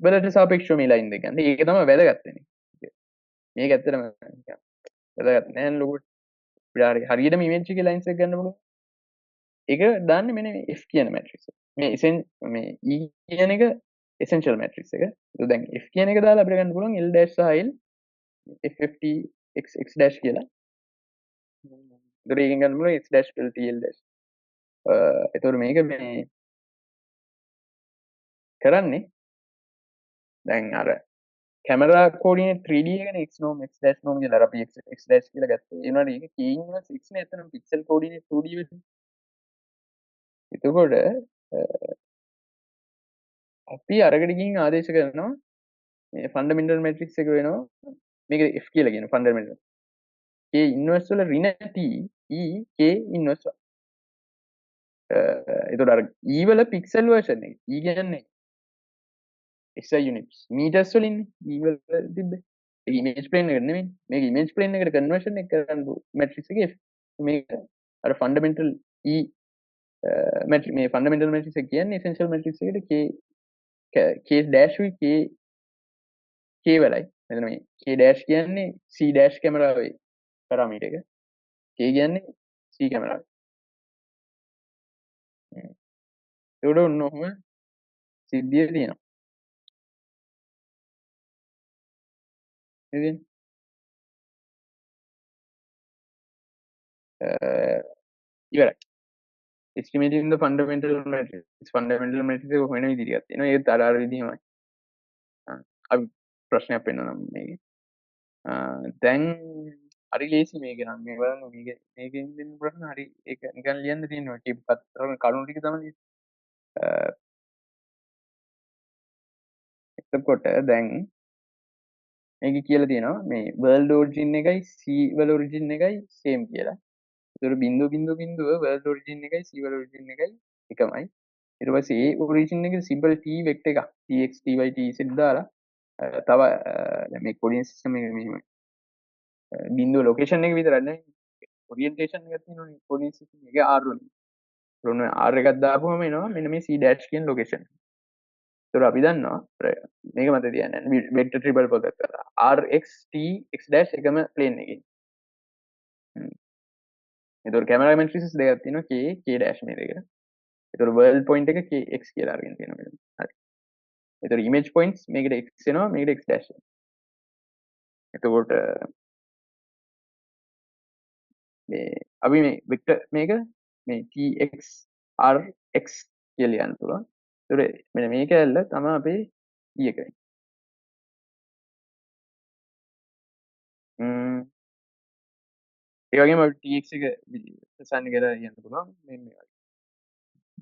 වලට සාපේක්ෂව මේ ලයින් දෙක ගන්න. ඒක තමයි වැදගත් වෙන්නේ. මේක ඇත්තටම වැදගත් නෑ ලොකුට. හරියටම image එකේ lines එක ගන්න පුළුවන්. ඒක දාන්නේ මෙන්න f කියන matrix එක. මේ e කියන එක essential matrix එක. ඒක දැන් f කියන එක දාලා අපිට ගන්න පුළුවන් l dash සහ l fft x x dash කියලා. ඒතර ඒකෙන් ගන්න පුළුවන් x dash l t l dash. ඒතර මේක මේ කරන්නේ දැන් අර කැමරා කෝඩිනේට් 3D එකනේ x norm x dash norm කියලා අර අපි x dash කියලා ගත්තා. ඒ වුණාට ඒක k inverse x නේ එතන pixel coordinate 2D වෙන්නේ. එතකොට අපි අරකට ගිහින් ආදේශ කරනවා මේ ෆන්ඩමෙන්ටල් මැට්‍රික්ස් එක වෙනවා මේක f කියලා කියන ෆන්ඩමෙන්ටල් k ඉන්වර්ස් වල ඍණ t e k ඉන්වර්ස් එතකොට අර e වල පික්සල් වර්ෂන් එක e කියන්නේ SI units meters වලින් e වල තිබ්බේ ඒක image plane එකට නෙමෙයි මේක image plane එකට conversion එක කරන්න මැට්‍රික්ස් එකේ මේක අර ෆන්ඩමෙන්ටල් e මේ ෆන්ඩමෙන්ටල් මැට්‍රික්ස් එක කියන්නේ essential මැට්‍රික්ස් එකට k dash උයි k වලයි මෙතන මේ k dash කියන්නේ c dash කැමරාවේ පැරාමීටර් එක k කියන්නේ c කැමරාව ඒකට ඔන්න ඔහම සිද්ධිය තියෙනවා නේද ඉවරයි estimating the fundamental matrix එක හොයන විදිහ ටිකක් තියෙනවා ඒත් අර විදිහමයි අපි ප්‍රශ්නයක් පෙන්නනවා මේකේ දැන් හරි ලේසි මේක නම් මේ බලන්න මේකෙන් දෙන්න ප්‍රශ්න හරි ඒක නිකන් ලියන්න තියෙනවා ටිප් පත්‍රවල කරුණු ටික තමයි එතකොට දැන් මේක කියලා තියෙනවා මේ world origin එකයි c වල origin එකයි same කියලා. ඒතර බිංදුව world origin එකයි c වල origin එකයි එකමයි. ඊට පස්සේ ඒ origin එකේ simple t vector එකක් tx ty tz දාලා තව මේ coordinate system එක මෙහෙම බිංදුව location එක විතරක් නෙවෙයි orientation එකක් තියෙනවනේ coordinate system එකේ r වලින්. ඒතර r එකක් දාපුවම එනවා මෙන්න මේ c dash කියන location. ඒතර අපි දන්නවා මේක මත තියන්න vector triple product කරලා rx t x dash එකම plane එකේ. ඒතර camera matrices දෙකක් තියෙනවා k k dash මේ දෙක. ඒතර world point එක kx කියලා අරගෙන තියෙනවා මෙතන. හරි. ඒතර image points මේකට x එනවා මේකට x dash එනවා. එතකොට මේ අපි මේ vector මේක මේ tx rx කියලා ලියන්න පුළුවන්. ඒතර මෙන්න මේක ඇල්ල තමයි අපේ e එකයි. ඒ වගේම tx එක ප්‍රසන්න කරලා ලියන්න පුළුවන් මේ වගේ.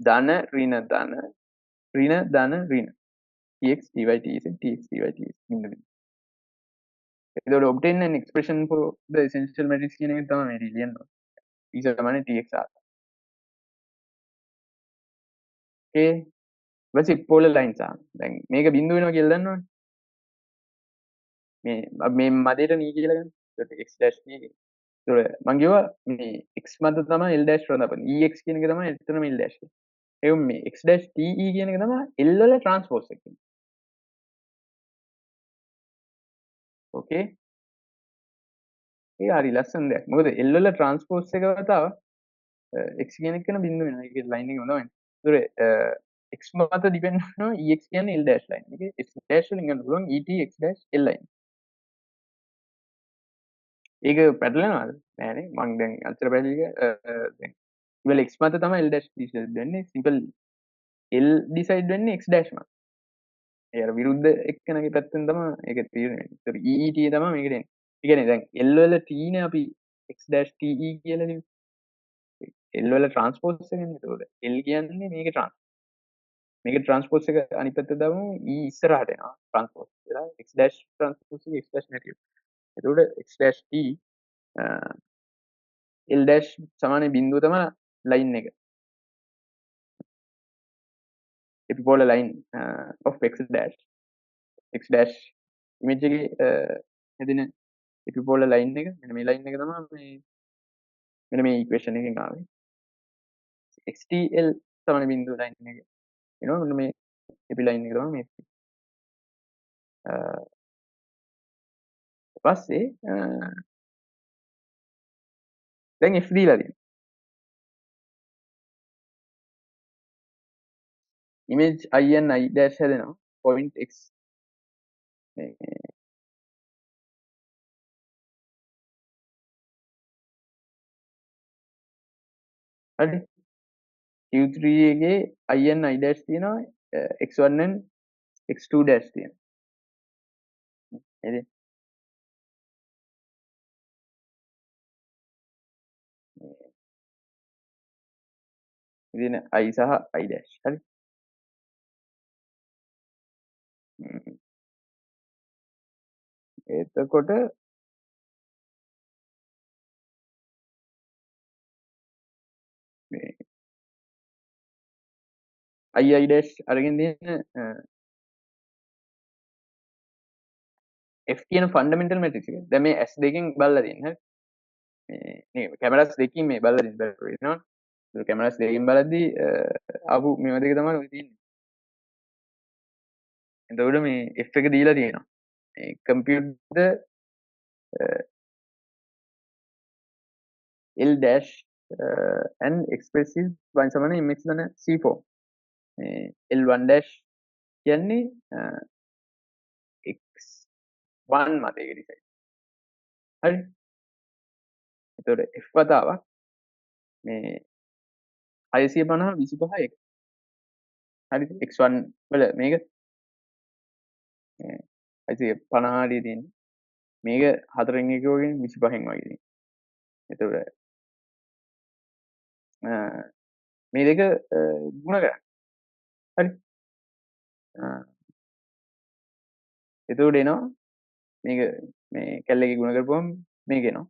ධන ඍණ ධන ඍණ ධන ඍණ tx dy tz tx dy tz මෙන්න මේ. එතකොට obtain an expression for the essential matrix කියන එක තමයි මේ ලියන්න ඕනේ. e සමාන tx r. okay ඊපස්සේ polar lines ආ. දැන් මේක බිඳුව වෙනවා කියලා දන්නවනේ. මේ මැදේට නී කියලා ගන්න. ඒකට x dash නී. ඒතකොට මම කිව්වා මේ x මත තමයි l dash රඳපන්නේ. ex කියන එක තමයි එතනම l dash. ඒ මේ x dash te කියන එක තමයි l වල transpose එක. okay ඒක හරි ලස්සන දෙයක්. මොකද l වල transpose එක වතාව x කියන එක කරන බිඳුව වෙනවා. ඒකේ line එක හොඳයි. ඒතකොට x මත depend කරනවා ex කියන්නේ l dash line එකේ x dash වලින් ගන්න පුළුවන් et x dash l line. ඒක පැටලෙනවද? නෑනේ. මං දැන් අච්චර පැහැදිලි දැන් ඉවල x මත තමයි l dash decide වෙන්නේ. simple l decide වෙන්නේ x dash මත. ඒ අර විරුද්ධ එක්කෙනාගේ පැත්තෙන් තමයි ඒක තීරණය වෙන්නේ. ඒතර EET තමයි මේකට එන්නේ. ඒ කියන්නේ දැන් l වල t නේ අපි x dash te කියලා ලියුවේ. l වල transpose එකනේ. ඒතකොට l කියන්නේ මේක මේක ට්‍රාන්ස්පෝස් එක අනිත් පැත්තට දාමු e ඉස්සරහට එනවා ට්‍රාන්ස්පෝස් කියලා x dash ට්‍රාන්ස්පෝස් එක x dash නැතිව. එතකොට x dash t l dash සමාන බිඳුව තමයි ලයින් එක. epipolar line of x dash x dash image එකේ හැදෙන epipolar line එක මෙන්න මේ line එක තමයි මේ මෙන්න මේ equation එකෙන් ආවේ. xtl සමාන බිඳුව line එක. එනවා මෙන්න මේ epi line එක තමයි මේ. පස්සේ දැන් f දීලා තියෙනවා. image I and I dash හැදෙනවා point x හරි q3 එකේ I and I dash තියෙනවා x1 and x2 dash තියෙනවා. හරි ඉතින් I සහ I dash හරි එතකොට මේ I dash අරගෙන තියෙන f කියන ෆන්ඩමෙන්ටල් මැට්‍රික්ස් එක. දැන් මේ s දෙකෙන් බලලා තියෙන හරි මේ කැමරාස් දෙකකින් මේ බලලා තියෙන බැලුවා වෙනවා. ඒක කැමරාස් දෙකකින් බලද්දී ආපු මේවා දෙක තමයි ඔය තියෙන්නේ. එතකොට මේ f එක දීලා තියෙනවා. මේ compute the l dash and expressive y සමාන mx සමාන c4 l1 dash කියන්නේ x1 මතයක ඩිසයින් හරි එතකොට f වතාවක් මේ 650 25 එක හරි x1 වල මේක 650 හරිය තියෙන්නේ මේක 4න් එකකෝගෙන් 25න් වගේ තියෙන්නේ එතකොට මේ දෙක ගුණ කරන්න හරි එතකොට එනවා මේක මේ කැල්ල එක ගුණ කරපුවම මේක එනවා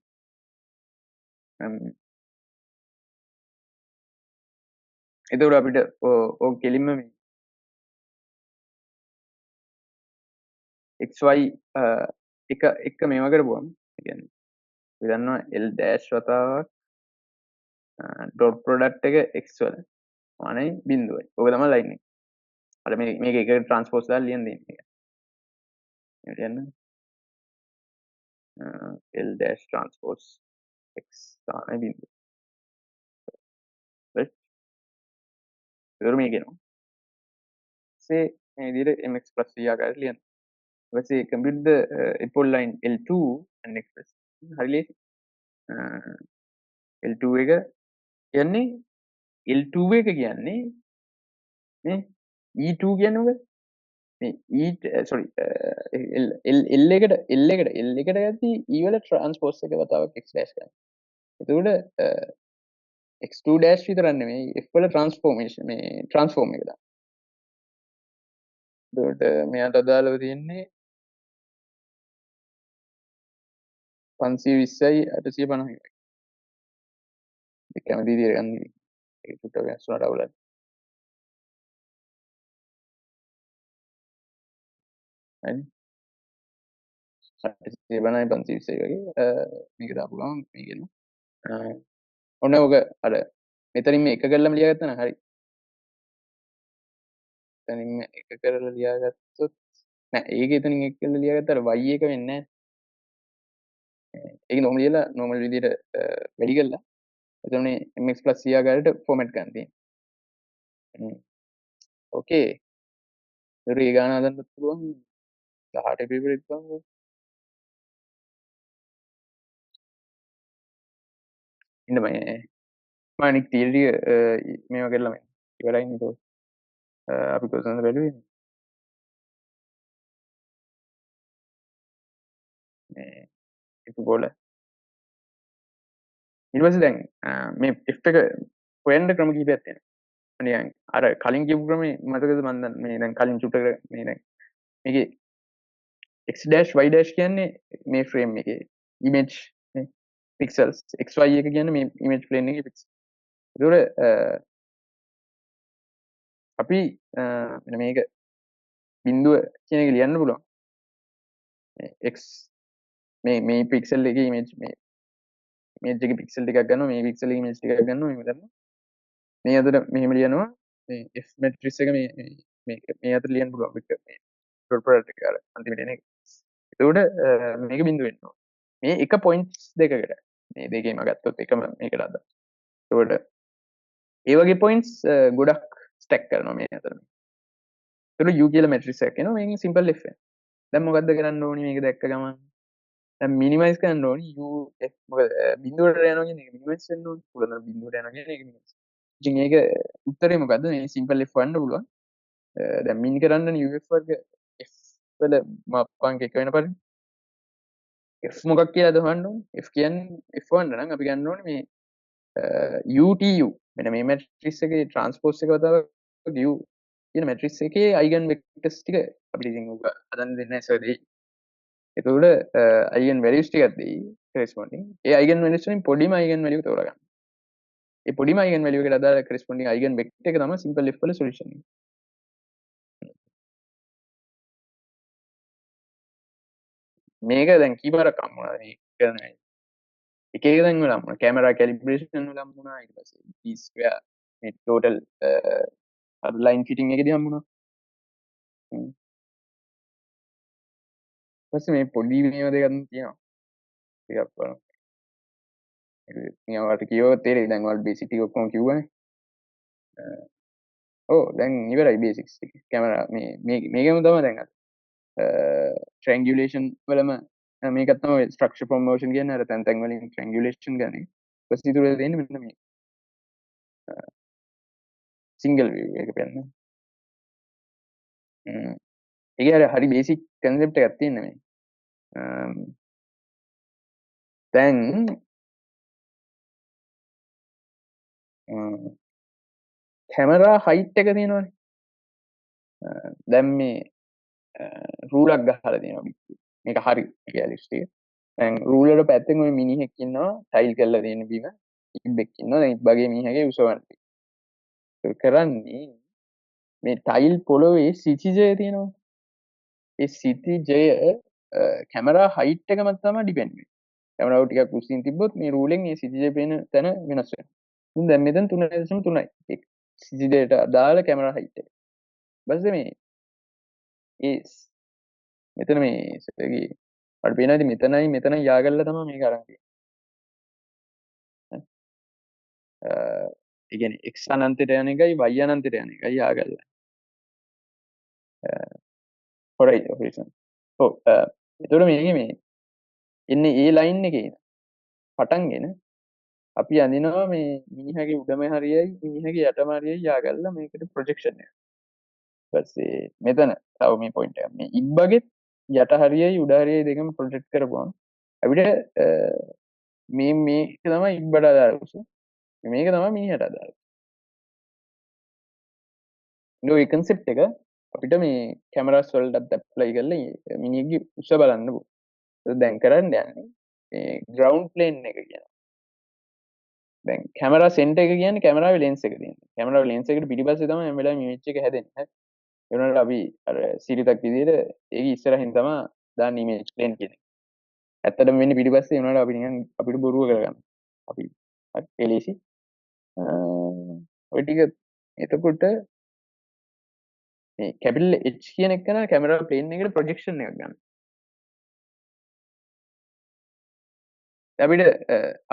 එතකොට අපිට ඕක කෙලින්ම මේ xy එක මේවා කරපුවම කියන්නේ අපි දන්නවා l dash වතාවක් dot product එක x වල මානයි බිඳුවයි. ඕක තමයි line එක. අර මේක එක transpose දාලා ලියන්න දෙන්නේ. ඒක කියන්න l dash transpose x සමානයි බිඳුව. right ඒක මේක එනවා. say මේ විදිහට mx plus c ආකාරයට ලියන්න. ඊට පස්සේ compute the epipolar line l2 and express හරි ලේසි. l2 එක කියන්නේ l2 එක කියන්නේ මේ e2 කියන්නේ මොකද? මේ e sorry l එකට යද්දී e වල transpose එක වතාවක් x dash ගන්න. එතකොට x2 dash විතරක් නෙමෙයි f වල transformation මේ transform එක දාන්න. එතකොට මෙයාට අදාළව තියෙන්නේ 520යි 850යි. ඒක කැමති විදිහට ගන්න. ඒක චුට්ටක් වෙනස් වුණාට අවුලක්. හරි 850යි 520යි වගේ මේක දාපු ගමන් මේක එනවා. ඔන්න ඔක අර මෙතනින් මේ එක කරලම ලියාගත්තා නම් හරි. එතනින් එක කරලා ලියාගත්තොත් නෑ ඒක එතනින් එක කරලා ලියාගත්තාට y එක වෙන්නේ නෑ. ඒක normal ලියලා normal විදිහට වැඩි කරලා එතන mx plus c ආකාරයට format කරන්න තියෙනවා. ඕකේ. ඒක ඒ ගාන හදන්නත් පුළුවන් 18 paper එක බලන්න. ඉන්න මම අනික් තියරි මේවා කරලා මම ඉවරයි නේද? අපි කොහොමද බැලුවේ? මේ එක ගෝල ඊට පස්සේ දැන් මේ f එක හොයන්න ක්‍රම කිහිපයක් තියෙනවා. නිකන් අර කලින් කියපු ක්‍රමේ මතකද මන් මේ දැන් කලින් චුට්ටකට මේ දැන් මේකේ x', y' කියන්නේ මේ ෆ්‍රේම් එකේ image නේ pixels xy එක කියන්නේ මේ image plane එකේ pixel. ඒතකොට අපි මෙන්න මේක බිඳුව කියන එක ලියන්න පුළුවන්. x මේ pixel එකේ image එකේ pixel ටිකක් ගන්නවා මේ pixel එකේ image ටිකක් ගන්නවා මේක ගන්නවා. මේ අතර මෙහෙම ලියනවා මේ f matrix එක මේ අතර ලියන්න පුළුවන් මේ dot product එක අර අන්තිමට එන එක. ඒතකොට මේක බිඳුව වෙන්න ඕන. මේ එක points දෙකකට මේ දෙකේම ගත්තොත් එකම මේකට අදාළ. ඒතකොට ඒ වගේ points ගොඩක් stack කරනවා මේ අතර. ඒතකොට u කියලා matrix එකක් එනවා මේකෙන් simple f වෙනවා. දැන් මොකද්ද කරන්න ඕනි මේක දැක්ක ගමන් දැන් minimize කරන්න ඕනි u f මොකද බිඳුවට යනවා කියන්නේ ඒක minimize වෙන්න ඕනි. පුළුවන් නම් බිඳුවට යනවා කියන්නේ ඒක minimize. ඉතින් ඒක උත්තරේ මොකද්ද මේ simple f වන්න පුළුවන්. දැන් min කරන්න uf වර්ග f වල මාප්පාංක එක වෙන පරිදි f මොකක් කියලාද හොයන්න ඕනේ f කියන්නේ f වන්න නම් අපි ගන්න ඕනේ මේ utu මෙන්න මේ matrix එකේ transpose එක වතාවක් u කියන matrix එකේ eigen vectors ටික අපිට ඉතින් උග හදන්න දෙන්නේ නැහැ සර් දෙයි. එතකොට eigen values ටිකක් දෙයි corresponding. ඒ eigen values වලින් පොඩිම eigen value තෝරගන්න. ඒ පොඩිම eigen value එකට අදාළ corresponding eigen vector එක තමයි simple f වල solution එක. මේක දැන් කීපාරක් හම්බුණාද මේ කරන එක එක දැන් වල හම්බුණා කැමරා කැලිබ්‍රේෂන් වල හම්බුණා ඊට පස්සේ p square මේ total line fitting එකේදී හම්බුණා. පස්සේ මේ පොඩි මේවා දෙකක් තියෙනවා ටිකක් බලමු. නිකන් ඔයාලට කියවුවොත් තේරෙයි දැන් ඔයාලට බේසික් ටික ඔක්කොම කිව්වනේ. ඔව් දැන් ඉවරයි බේසික්ස් ටික. කැමරා මේකම තමයි දැන් අර ට්‍රැන්ගියුලේෂන් වලම මේකත් තමයි ස්ට්‍රක්චර් ෆ්‍රොම් මොෂන් කියන්නේ අර තැන් තැන් වලින් ට්‍රැන්ගියුලේෂන් ගන්න එක. ඊපස්සේ ඉතුරු වෙලා තියෙන්නේ මෙන්න මේ සිංගල් view එක පෙන්න. ඒක හරි බේසික් කන්සෙප්ට් එකක් තියෙන මේ. දැන් කැමරා හයිට් එක තියෙනවනේ. දැන් මේ රූලක් ගහලා තියෙනවා පිටියේ. මේක හරි රියලිස්ටික්. දැන් රූල් වල පැත්තෙන් ওই මිනිහෙක් ඉන්නවා ටයිල් කරලා තියෙන බිම. ඉබ්බෙක් ඉන්නවා. දැන් ඉබ්බගේ මිනිහගේ උසවන්න. ඒක කරන්නේ මේ ටයිල් පොළවේ සිතිජය තියෙනවා. ඒ සිතිජය කැමරා හයිට් එක මත තමයි ඩිපෙන්ඩ් වෙන්නේ. කැමරාව ටිකක් උස්සින් තිබ්බොත් මේ රූලෙන් ඒ සිතිජය පේන තැන වෙනස් වෙනවා. ඉතින් දැන් මෙතන 3.3යි. ඒ සිතිජයට අදාළ කැමරා හයිට් එක. ඊපස්සේ මේ ඒ මෙතන මේ සෙටගේ අපිට පේනවා ඉතින් මෙතනයි යාගල්ලා තමයි මේක අරන් තියෙන්නේ. ඒ කියන්නේ x අනන්තයට යන එකයි y අනන්තයට යන එකයි යාගල්ලා. හොරයිසන්. ඔව් එතකොට මේකේ මේ එන්නේ ඒ ලයින් එකේ පටන්ගෙන අපි අඳිනවා මේ මිනිහගේ උඩම හරියයි මිනිහගේ යටම හරියයි යාගල්ලා මේකට ප්‍රොජෙක්ෂන් එක. ඊපස්සේ මෙතන තව මේ පොයින්ට් එක මේ ඉබ්බගෙත් යට හරියයි උඩ හරියයි දෙකම ප්‍රොජෙක්ට් කරපුවම අපිට මේක තමයි ඉබ්බට අදාළ උස. මේක තමයි මිනිහට අදාළ. ඒ කන්සෙප්ට් එක අපිට මේ කැමරාස් වලටත් ඇප්ලයි කරලා මිනිහගේ උස බලන්න පුළුවන්. දැන් කරන්න යන්නේ මේ ග්‍රවුන්ඩ් ප්ලේන් එක කියනවා. දැන් කැමරා සෙන්ටර් එක කියන්නේ කැමරාවේ ලෙන්ස් එක තියෙනවා. කැමරාවේ ලෙන්ස් එකට පිටිපස්සේ තමයි හැම වෙලාවෙම ඉමේජ් එක හැදෙන්නේ. ඒ වුණාට අපි අර සිරිතක් විදිහට ඒක ඉස්සරහින් තමයි දාන්න ඉමේජ් ප්ලේන් කියන්නේ. ඇත්තටම වෙන්නේ පිටිපස්සේ වුණාට අපි නිකන් අපිට බොරුව කරගන්න. අපි හරි එලෙසි. ඔය ටික එතකොට මේ කැපිටල් H කියන එක නා කැමරා ප්ලේන් එකට ප්‍රොජෙක්ෂන් එකක් ගන්න.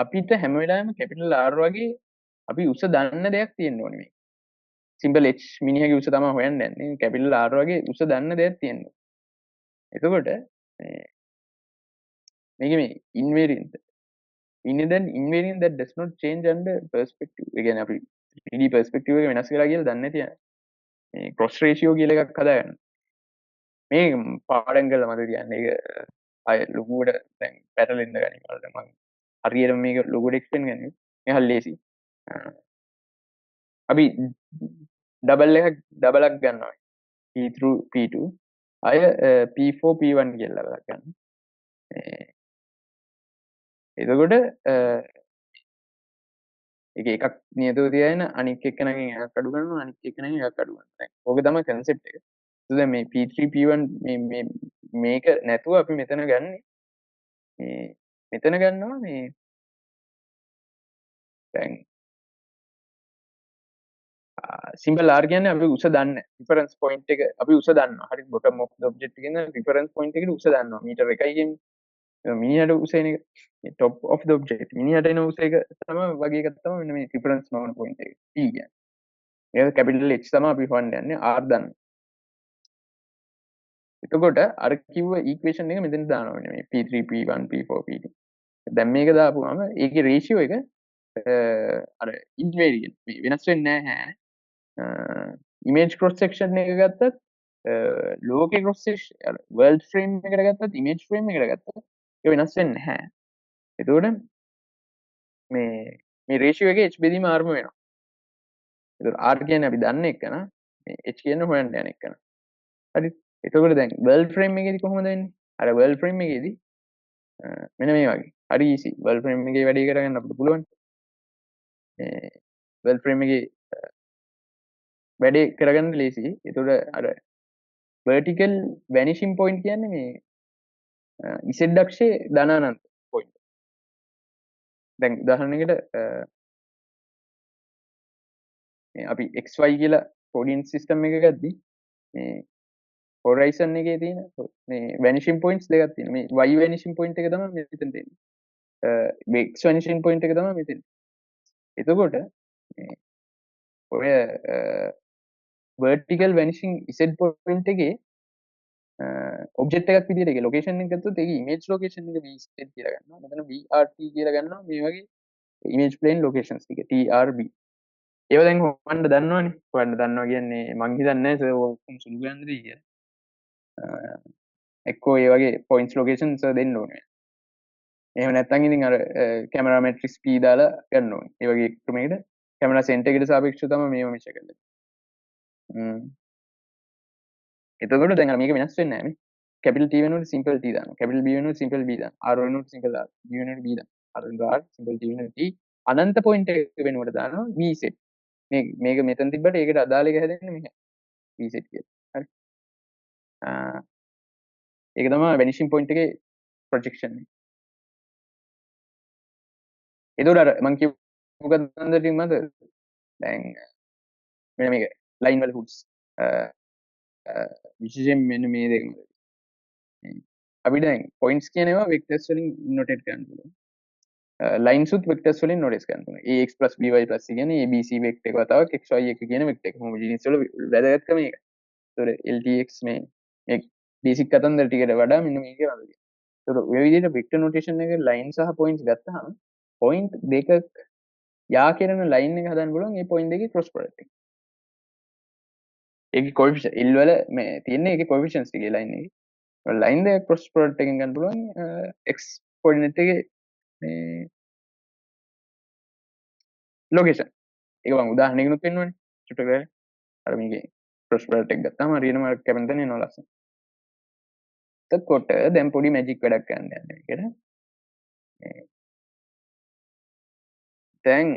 අපිට හැම වෙලාවෙම කැපිටල් R වගේ අපි උස දන්න දෙයක් තියෙන්න ඕනේ මේ. සිම්පල් H මිනිහගේ උස තමයි හොයන්න යන්නේ. කැපිටල් R වගේ උස දන්න දෙයක් තියෙන්න. එතකොට මේක මේ invariant invariant that does not change under perspective. ඒ කියන්නේ අපි 3D perspective එක වෙනස් කරලා කියලා දන්නේ නැති මේ cross ratio කියලා එකක් හදාගන්න. මේ පාඩම් කරලා මම කියන්නේ ඒක අය ලොකුවට දැන් පැටලෙන්න ගනි වලට මම හරියට මේක ලොකුවට එක්ස්ප්ලেইন කරන්නේ. මේ හරිය ලේසි. අපි ඩබලක් ගන්නවා P through P2 අය P4 P1 කියලා ලබා ගන්න. එතකොට එකක් නියතව තියන අනික් එක්කනකින් එකක් අඩු කරනවා අනික් එක්කනකින් එකක් අඩු කරනවා. දැන් ඕක තමයි concept එක. දැන් මේ P3 P1 මේක නැතුව අපි මෙතන ගන්නේ මෙතන ගන්නවා මේ දැන් සිම්පල් R කියන්නේ අපි උස දන්න රිෆරන්ස් පොයින්ට් එක අපි උස දන්නවා. හරි බොටම් ඔෆ් ද ඔබ්ජෙක්ට් එකේ ඉඳන් රිෆරන්ස් පොයින්ට් එකට උස දන්නවා. මීටර 1 කියන්නේ මිනිහට උස එන එක top of the object මිනිහට එන උස එක තමයි වගේ එකක් තමයි මෙන්න මේ රිෆරන්ස් නොවන පොයින්ට් එක. T කියන්නේ. ඒක කැපිටල් H තමයි අපි හොයන්න යන්නේ R දන්න. එතකොට අර කිව්ව ඉක්වේෂන් එක මෙතන දානවා වෙන්නේ මේ P3 P1 P4 P2. දැන් මේක දාපුවාම ඒකේ රේෂියෝ එක අර ඉන්වේරියන්ට් වෙනස් වෙන්නේ නැහැ. ඉමේජ් ක්‍රොස් සෙක්ෂන් එක ගත්තත් ලෝකේ ක්‍රොස් සෙක්ෂන් වර්ල්ඩ් ෆ්‍රේම් එකට ගත්තත් ඉමේජ් ෆ්‍රේම් එකට ගත්තත් ඒක වෙනස් වෙන්නේ නැහැ. එතකොට මේ රේෂියෝ එකේ h බෙදීම r ම වෙනවා. එතකොට r කියන්නේ අපි දන්න එක නා මේ h කියන්නේ හොයන්න යන එක නා. හරි. එතකොට දැන් වර්ල්ඩ් ෆ්‍රේම් එකේදී කොහොමද වෙන්නේ? අර වර්ල්ඩ් ෆ්‍රේම් එකේදී මෙන්න මේ වගේ. හරි easy. වර්ල්ඩ් ෆ්‍රේම් එකේ වැඩේ කරගන්න අපිට පුළුවන්. මේ වර්ල්ඩ් ෆ්‍රේම් එකේ වැඩේ කරගන්න ලේසි. එතකොට අර vertical vanishing point කියන්නේ මේ z අක්ෂයේ ධන අනන්ත point. දැන් උදාහරණයකට මේ අපි xy කියලා coordinate system එක ගද්දි මේ horizon එකේ තියෙන මේ vanishing points දෙකක් තියෙනවා. මේ y vanishing point එක තමයි මෙතන තියෙන්නේ. x vanishing point එක තමයි මෙතන. එතකොට මේ ඔය vertical vanishing z point එකේ ඔබ්ජෙක්ට් එකක් විදිහට ඒක ලොකේෂන් එක ගත්තොත් ඒකේ ඉමේජ් ලොකේෂන් එක vz කියලා ගන්නවා. මෙතන vrt කියලා ගන්නවා. මේ වගේ ඉමේජ් ප්ලේන් ලොකේෂන්ස් ටික trb. ඒව දැන් හොයන්න දන්නවනේ. හොයන්න දන්නවා කියන්නේ මං හිතන්නේ නැහැ සර් ඔක්කොම සුළු ගන්නද කියලා. එක්කෝ ඒ වගේ පොයින්ට්ස් ලොකේෂන්ස් දෙන්න ඕනේ. එහෙම නැත්නම් ඉතින් අර කැමරා මැට්‍රික්ස් p දාලා ගන්න ඕනේ. ඒ වගේ ක්‍රමයකට කැමරා සෙන්ටර් එකට සාපේක්ෂව තමයි මේව මෙෂර් කරන්නේ. එතකොට දැන් අර මේක වෙනස් වෙන්නේ නැහැ නේ. කැපිටල් T වෙනුවට සිම්පල් T දානවා. කැපිටල් B වෙනුවට සිම්පල් B දානවා. R වෙනුවට සිම්පල් R. B වෙනුවට B දානවා. R වෙනුවට R, සිම්පල් T වෙනුවට T. අනන්ත පොයින්ට් එක වෙනුවට දානවා VZ. මේක මෙතන තිබ්බට ඒකට අදාළ එක හැදෙන්නේ මෙහෙ. VZ කියලා. හරි. ඒක තමයි vanishing point එකේ projection එක. එතකොට අර මං කියපු කතන්දර ටික මතකද? දැන් මෙන්න මේක line වල hoods. විශේෂයෙන් මෙන්න මේ දෙක මතකද? අපි දැන් points කියන ඒවා vectors වලින් notate කරන්න පුළුවන්. lines උත් vectors වලින් notate කරන්න පුළුවන්. ax + by + c කියන්නේ abc vector එක වතාවක් xy එක කියන vector එක. homogeneous වල වැදගත්කම ඒක. ඒතකොට LTX මේ බේසික් කතන්දර ටිකට වඩා මෙන්න මේකේ වැදගත්. ඒතකොට ඔය විදිහට vector notation එකේ line සහ points ගත්තාම point දෙකක් යා කරන line එක හදන්න පුළුවන් මේ point දෙකේ cross product එක. ඒකේ coefficient L වල මේ තියෙන්නේ ඒකේ coefficients ටික line එකේ. line දෙක cross product එකෙන් ගන්න පුළුවන් x coordinate එකේ මේ location. ඒක මම උදාහරණයකිනුත් පෙන්නවනේ. චුට්ටක් කරලා අර මේකේ cross product එක ගත්තාම හරියන මාර්ක් කැපෙන තැන එනවා ලස්සන. එතකොට දැන් පොඩි මැජික් වැඩක් කරන්න යන්නේ මේකට. දැන්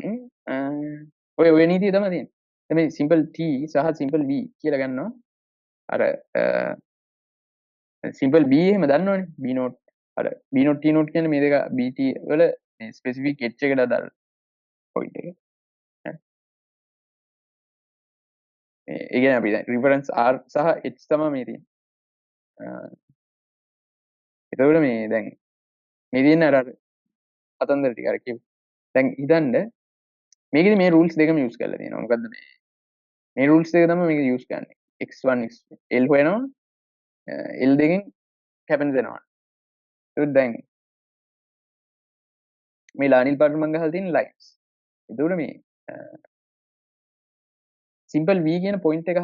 ඔය නීතිය තමයි තියෙන්නේ. දැන් මේ simple t සහ simple v කියලා ගන්නවා. අර simple b එහෙම දන්නවනේ. b not අර b not t not කියන්නේ මේ දෙක bt වල specific h එකට අදාළ point එක. ඒ කියන්නේ අපි දැන් reference r සහ h තමයි මේ තියෙන්නේ. එතකොට මේ දැන් මේ තියෙන අර කතන්දර ටික අර කියමු. දැන් හිතන්න මේකෙදි මේ rules දෙකම use කරලා තියෙනවා. මොකද්ද මේ rules දෙක තමයි මේක use කරන්නේ. x1 x2 l හොයනවා l දෙකෙන් කැපෙන දෙනවා. ඒක දැන් මේ ලානිල් පාට මම ගහලා තියෙන lines. එතකොට මේ simple v කියන point එක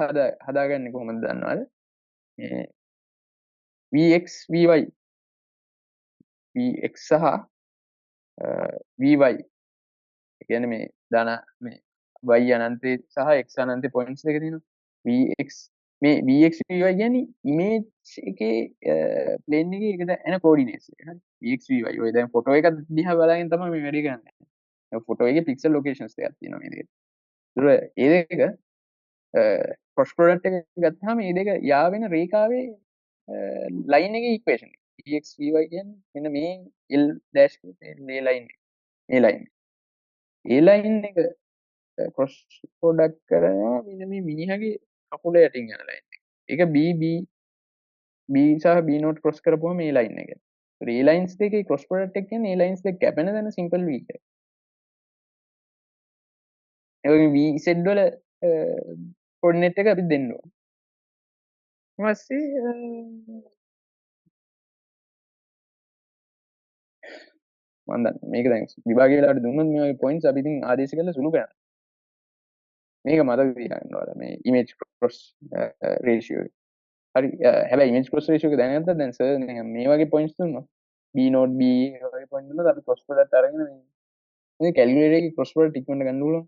හදාගන්නේ කොහොමද දන්නවද? මේ vx vy vx සහ vy කියන්නේ මේ ධන මේ y අනන්තේ සහ x අනන්තේ පොයින්ට්ස් දෙක තියෙනවා. vx මේ vx vy කියන්නේ ඉමේජ් එකේ ප්ලේන් එකේ එකට එන කෝඩිනේට්ස් එක. හරි. vx vy ඔය දැන් ෆොටෝ එක දිහා බලගෙන තමයි මේ වැඩේ කරන්නේ. ෆොටෝ එකේ පික්සල් ලොකේෂන්ස් දෙකක් තියෙනවා මේ දෙකට. ඒතර ඒ දෙක ක්‍රොස් ප්‍රොඩක්ට් එක ගත්තාම මේ දෙක යාවෙන රේඛාවේ ලයින් එකේ ඉක්වේෂන් එක. vx vy කියන්නේ මෙන්න මේ l dash මේ ලයින් එක. මේ ලයින්. ඒ ලයින් එක ක්‍රොස් ප්‍රොඩක්ට් කරනවා මෙන්න මේ මිනිහගේ කකුල යටින් යන ලයින් එක. ඒක b සහ b නෝට් ක්‍රොස් කරපුවම මේ ලයින් එක. ඒ ලයින්ස් දෙකේ ක්‍රොස් ප්‍රොඩක්ට් එක කියන්නේ ඒ ලයින්ස් දෙක කැපෙන තැන සිම්පල් v එක. ඒ වගේ v z වල කොඩිනේට් එක අපි දෙන්න ඕන. ඊට පස්සේ මම දන්නේ මේක දැන් විභාගය වලට දුන්නොත් මේ වගේ පොයින්ට්ස් අපි ඉතින් ආදේශ කරලා සුළු කරනවා. මේක මතක තියාගන්න ඕන මේ ඉමේජ් ක්‍රොස් රේෂියෝ. හරි හැබැයි ඉමේජ් ක්‍රොස් රේෂියෝ එක දැනගත්තත් දැන් සර් මේ වගේ පොයින්ට්ස් දුන්නොත් b නෝට් b වගේ පොයින්ට් දුන්නොත් අපි ක්‍රොස් ප්‍රොඩක්ට් අරගෙන මේ කැල්කියුලේටර් එකේ ක්‍රොස් ප්‍රොඩක්ට් ඉක්මනට ගන්න ඕන.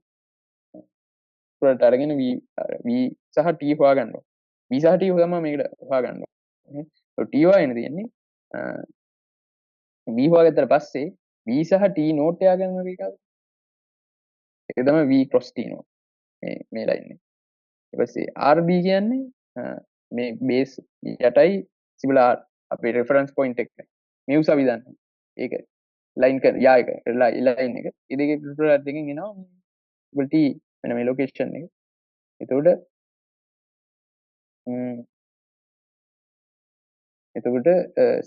ප්‍රොඩක්ට් අරගෙන v සහ t හොයාගන්න ඕන. v සහ t තමයි මේකට හොයාගන්න ඕනේ. t හොයාගෙන තියෙන්නේ v හොයාගත්තට පස්සේ v සහ t නෝට් එයා ගන්න රේඛාව. ඒක තමයි v ක්‍රොස් t නෝට්. මේ ලයින් එක. ඊට පස්සේ rb කියන්නේ මේ බේස් යටයි සිබල r අපේ රෙෆරන්ස් පොයින්ට් එක. මේ උසාවි දන්න. ඒක ලයින් කර යා එක ලයින් එක. ඒ දෙකේ ප්‍රොඩක්ට් එකකින් එනවා සිබල් t වෙන මේ ලොකේෂන් එක. එතකොට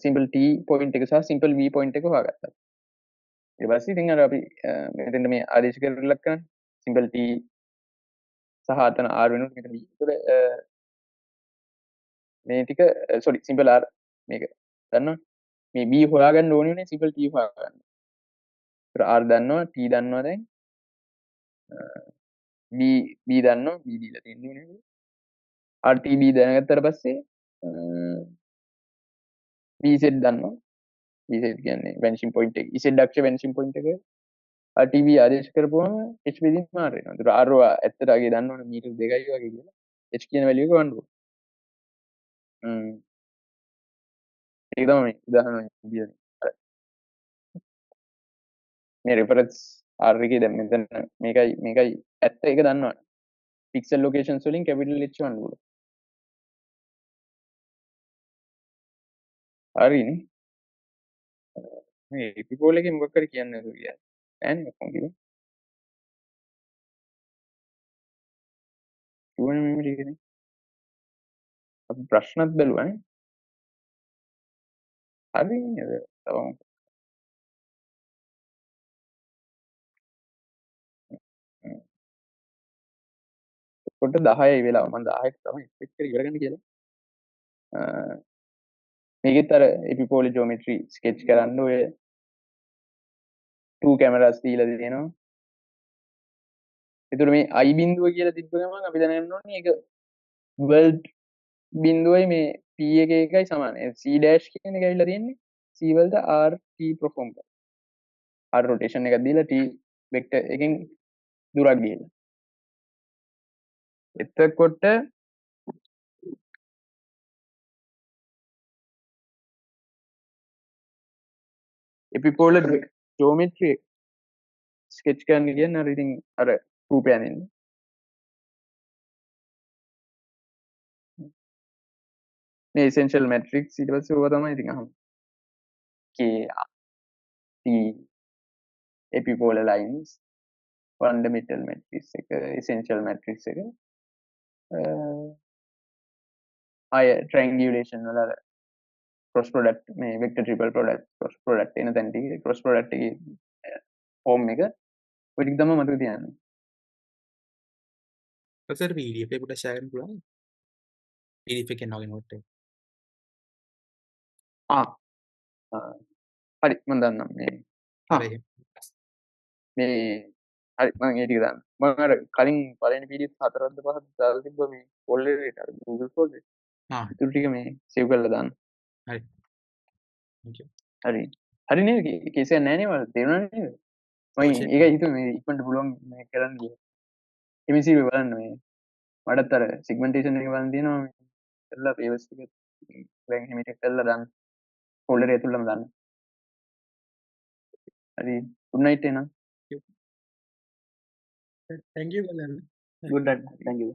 සිම්පල් t පොයින්ට් එක සහ සිම්පල් v පොයින්ට් එක හොයාගත්තා. ඊට පස්සේ ඉතින් අර අපි මෙතෙන්ට මේ ආදේශ කරලා කරන්නේ සිම්පල් t සහ අතන r වෙනුවට මෙතන v. ඒතකොට මේ ටික සෝරි සිම්පල් r මේක දන්නවා. මේ b හොයාගන්න ඕනේ නේ සිම්පල් t හොයාගන්න. ඒතර r දන්නවා t දන්නවා දැන් b දන්නවා b දීලා තියෙන්නේ නේද? rtb දැනගත්තට පස්සේ vz දන්නවා. vz කියන්නේ vanishing point එක. z අක්ෂ vanishing point එක. rtb ආදේශ කරපුවම h බෙදීම මාර වෙනවා. ඒතර r ඇත්තට අගේ දන්නවනේ මීටර් 2යි වගේ කියලා. h කියන වැලියු එක වන්න ඕන. ඒක තමයි උදාහරණයක් විදියට. මේ රෙෆරන්ස් r එකේ දැන් මෙතන මේකයි ඇත්ත ඒක දන්නවනේ. පික්සල් ලොකේෂන්ස් වලින් කැපිටල් h වන්න ඕන. හරිනේ. මේ එපිපෝල් එකේ මොකක් හරි කියන්නේ නේද කියන්නේ. ඈනේ කොහොමද කියන්නේ? කිව්වනේ මෙහෙම ටිකනේ. අපි ප්‍රශ්නත් බැලුවානේ. හරි නේද? තවම කොට 10යි වෙලාව. මම 10ට තමයි එක්ස්පෙක්ට් කරේ ඉවර ගන්න කියලා. මේකෙත් අර එපිපෝල් ජියොමෙට්‍රි ස්කෙච් කරන්න ඔය 2 කැමරාස් දීලා දෙනවා. ඒතර මේ i බිඳුව කියලා තිබ්බ ගමන් අපි දැනගන්න ඕනේ ඒක වර්ල්ඩ් බිඳුවයි මේ p එක එකයි සමාන. c dash කියන එක ඇවිල්ලා තියෙන්නේ c වලට r t perform කරලා. r rotation එකක් දීලා t vector එකෙන් දුරක් ගිහලා. එතකොට එපිපෝලර් ජියොමෙට්‍රි ස්කෙච් කරන්න කියන්නේ අර ඉතින් අර රූපයන් එන්නේ. මේ essential matrix ඊට පස්සේ ඕවා තමයි ඉතින් අහන්නේ. k t epipolar lines fundamental matrix එක essential matrix එක අය triangulation වල අර cross product මේ vector triple product cross product එන තැන ටික cross product එකේ form එක ඔය ටික තමයි මතක තියාගන්න. සර් PDF එක පොඩ්ඩක් ෂෙයා කරන්න පුළුවන්ද? PDF එකෙන් වගේ නෝට් එක. හරි මම දන්නම් මේ හරි. මේ හරි මම ඒ ටික දාන්න. මම අර කලින් පළවෙනි PDF 4ක්ද 5ක්ද දාලා තිබ්බ මේ ෆෝල්ඩර් එකට අර Google ෆෝල්ඩර්. ඉතුරු ටික මේ සේව් කරලා දාන්න. හරි. thank you. හරි නේද? කේසයක් නැහැ නේද? තේරුණා නේද? මම ඒක හිතුවේ මේ ඉක්මනට පුළුවන් මේ කරන්න කියලා. MSC බලන්න මේ මටත් අර සිග්මන්ටේෂන් එක බලන්න තියෙනවා කරලා පේපර්ස් ටික දැන් හිමිට කරලා දාන්න ෆෝල්ඩර් එක ඇතුළටම දාන්න හරි good night එහෙනම් thank you Galan. good night thank you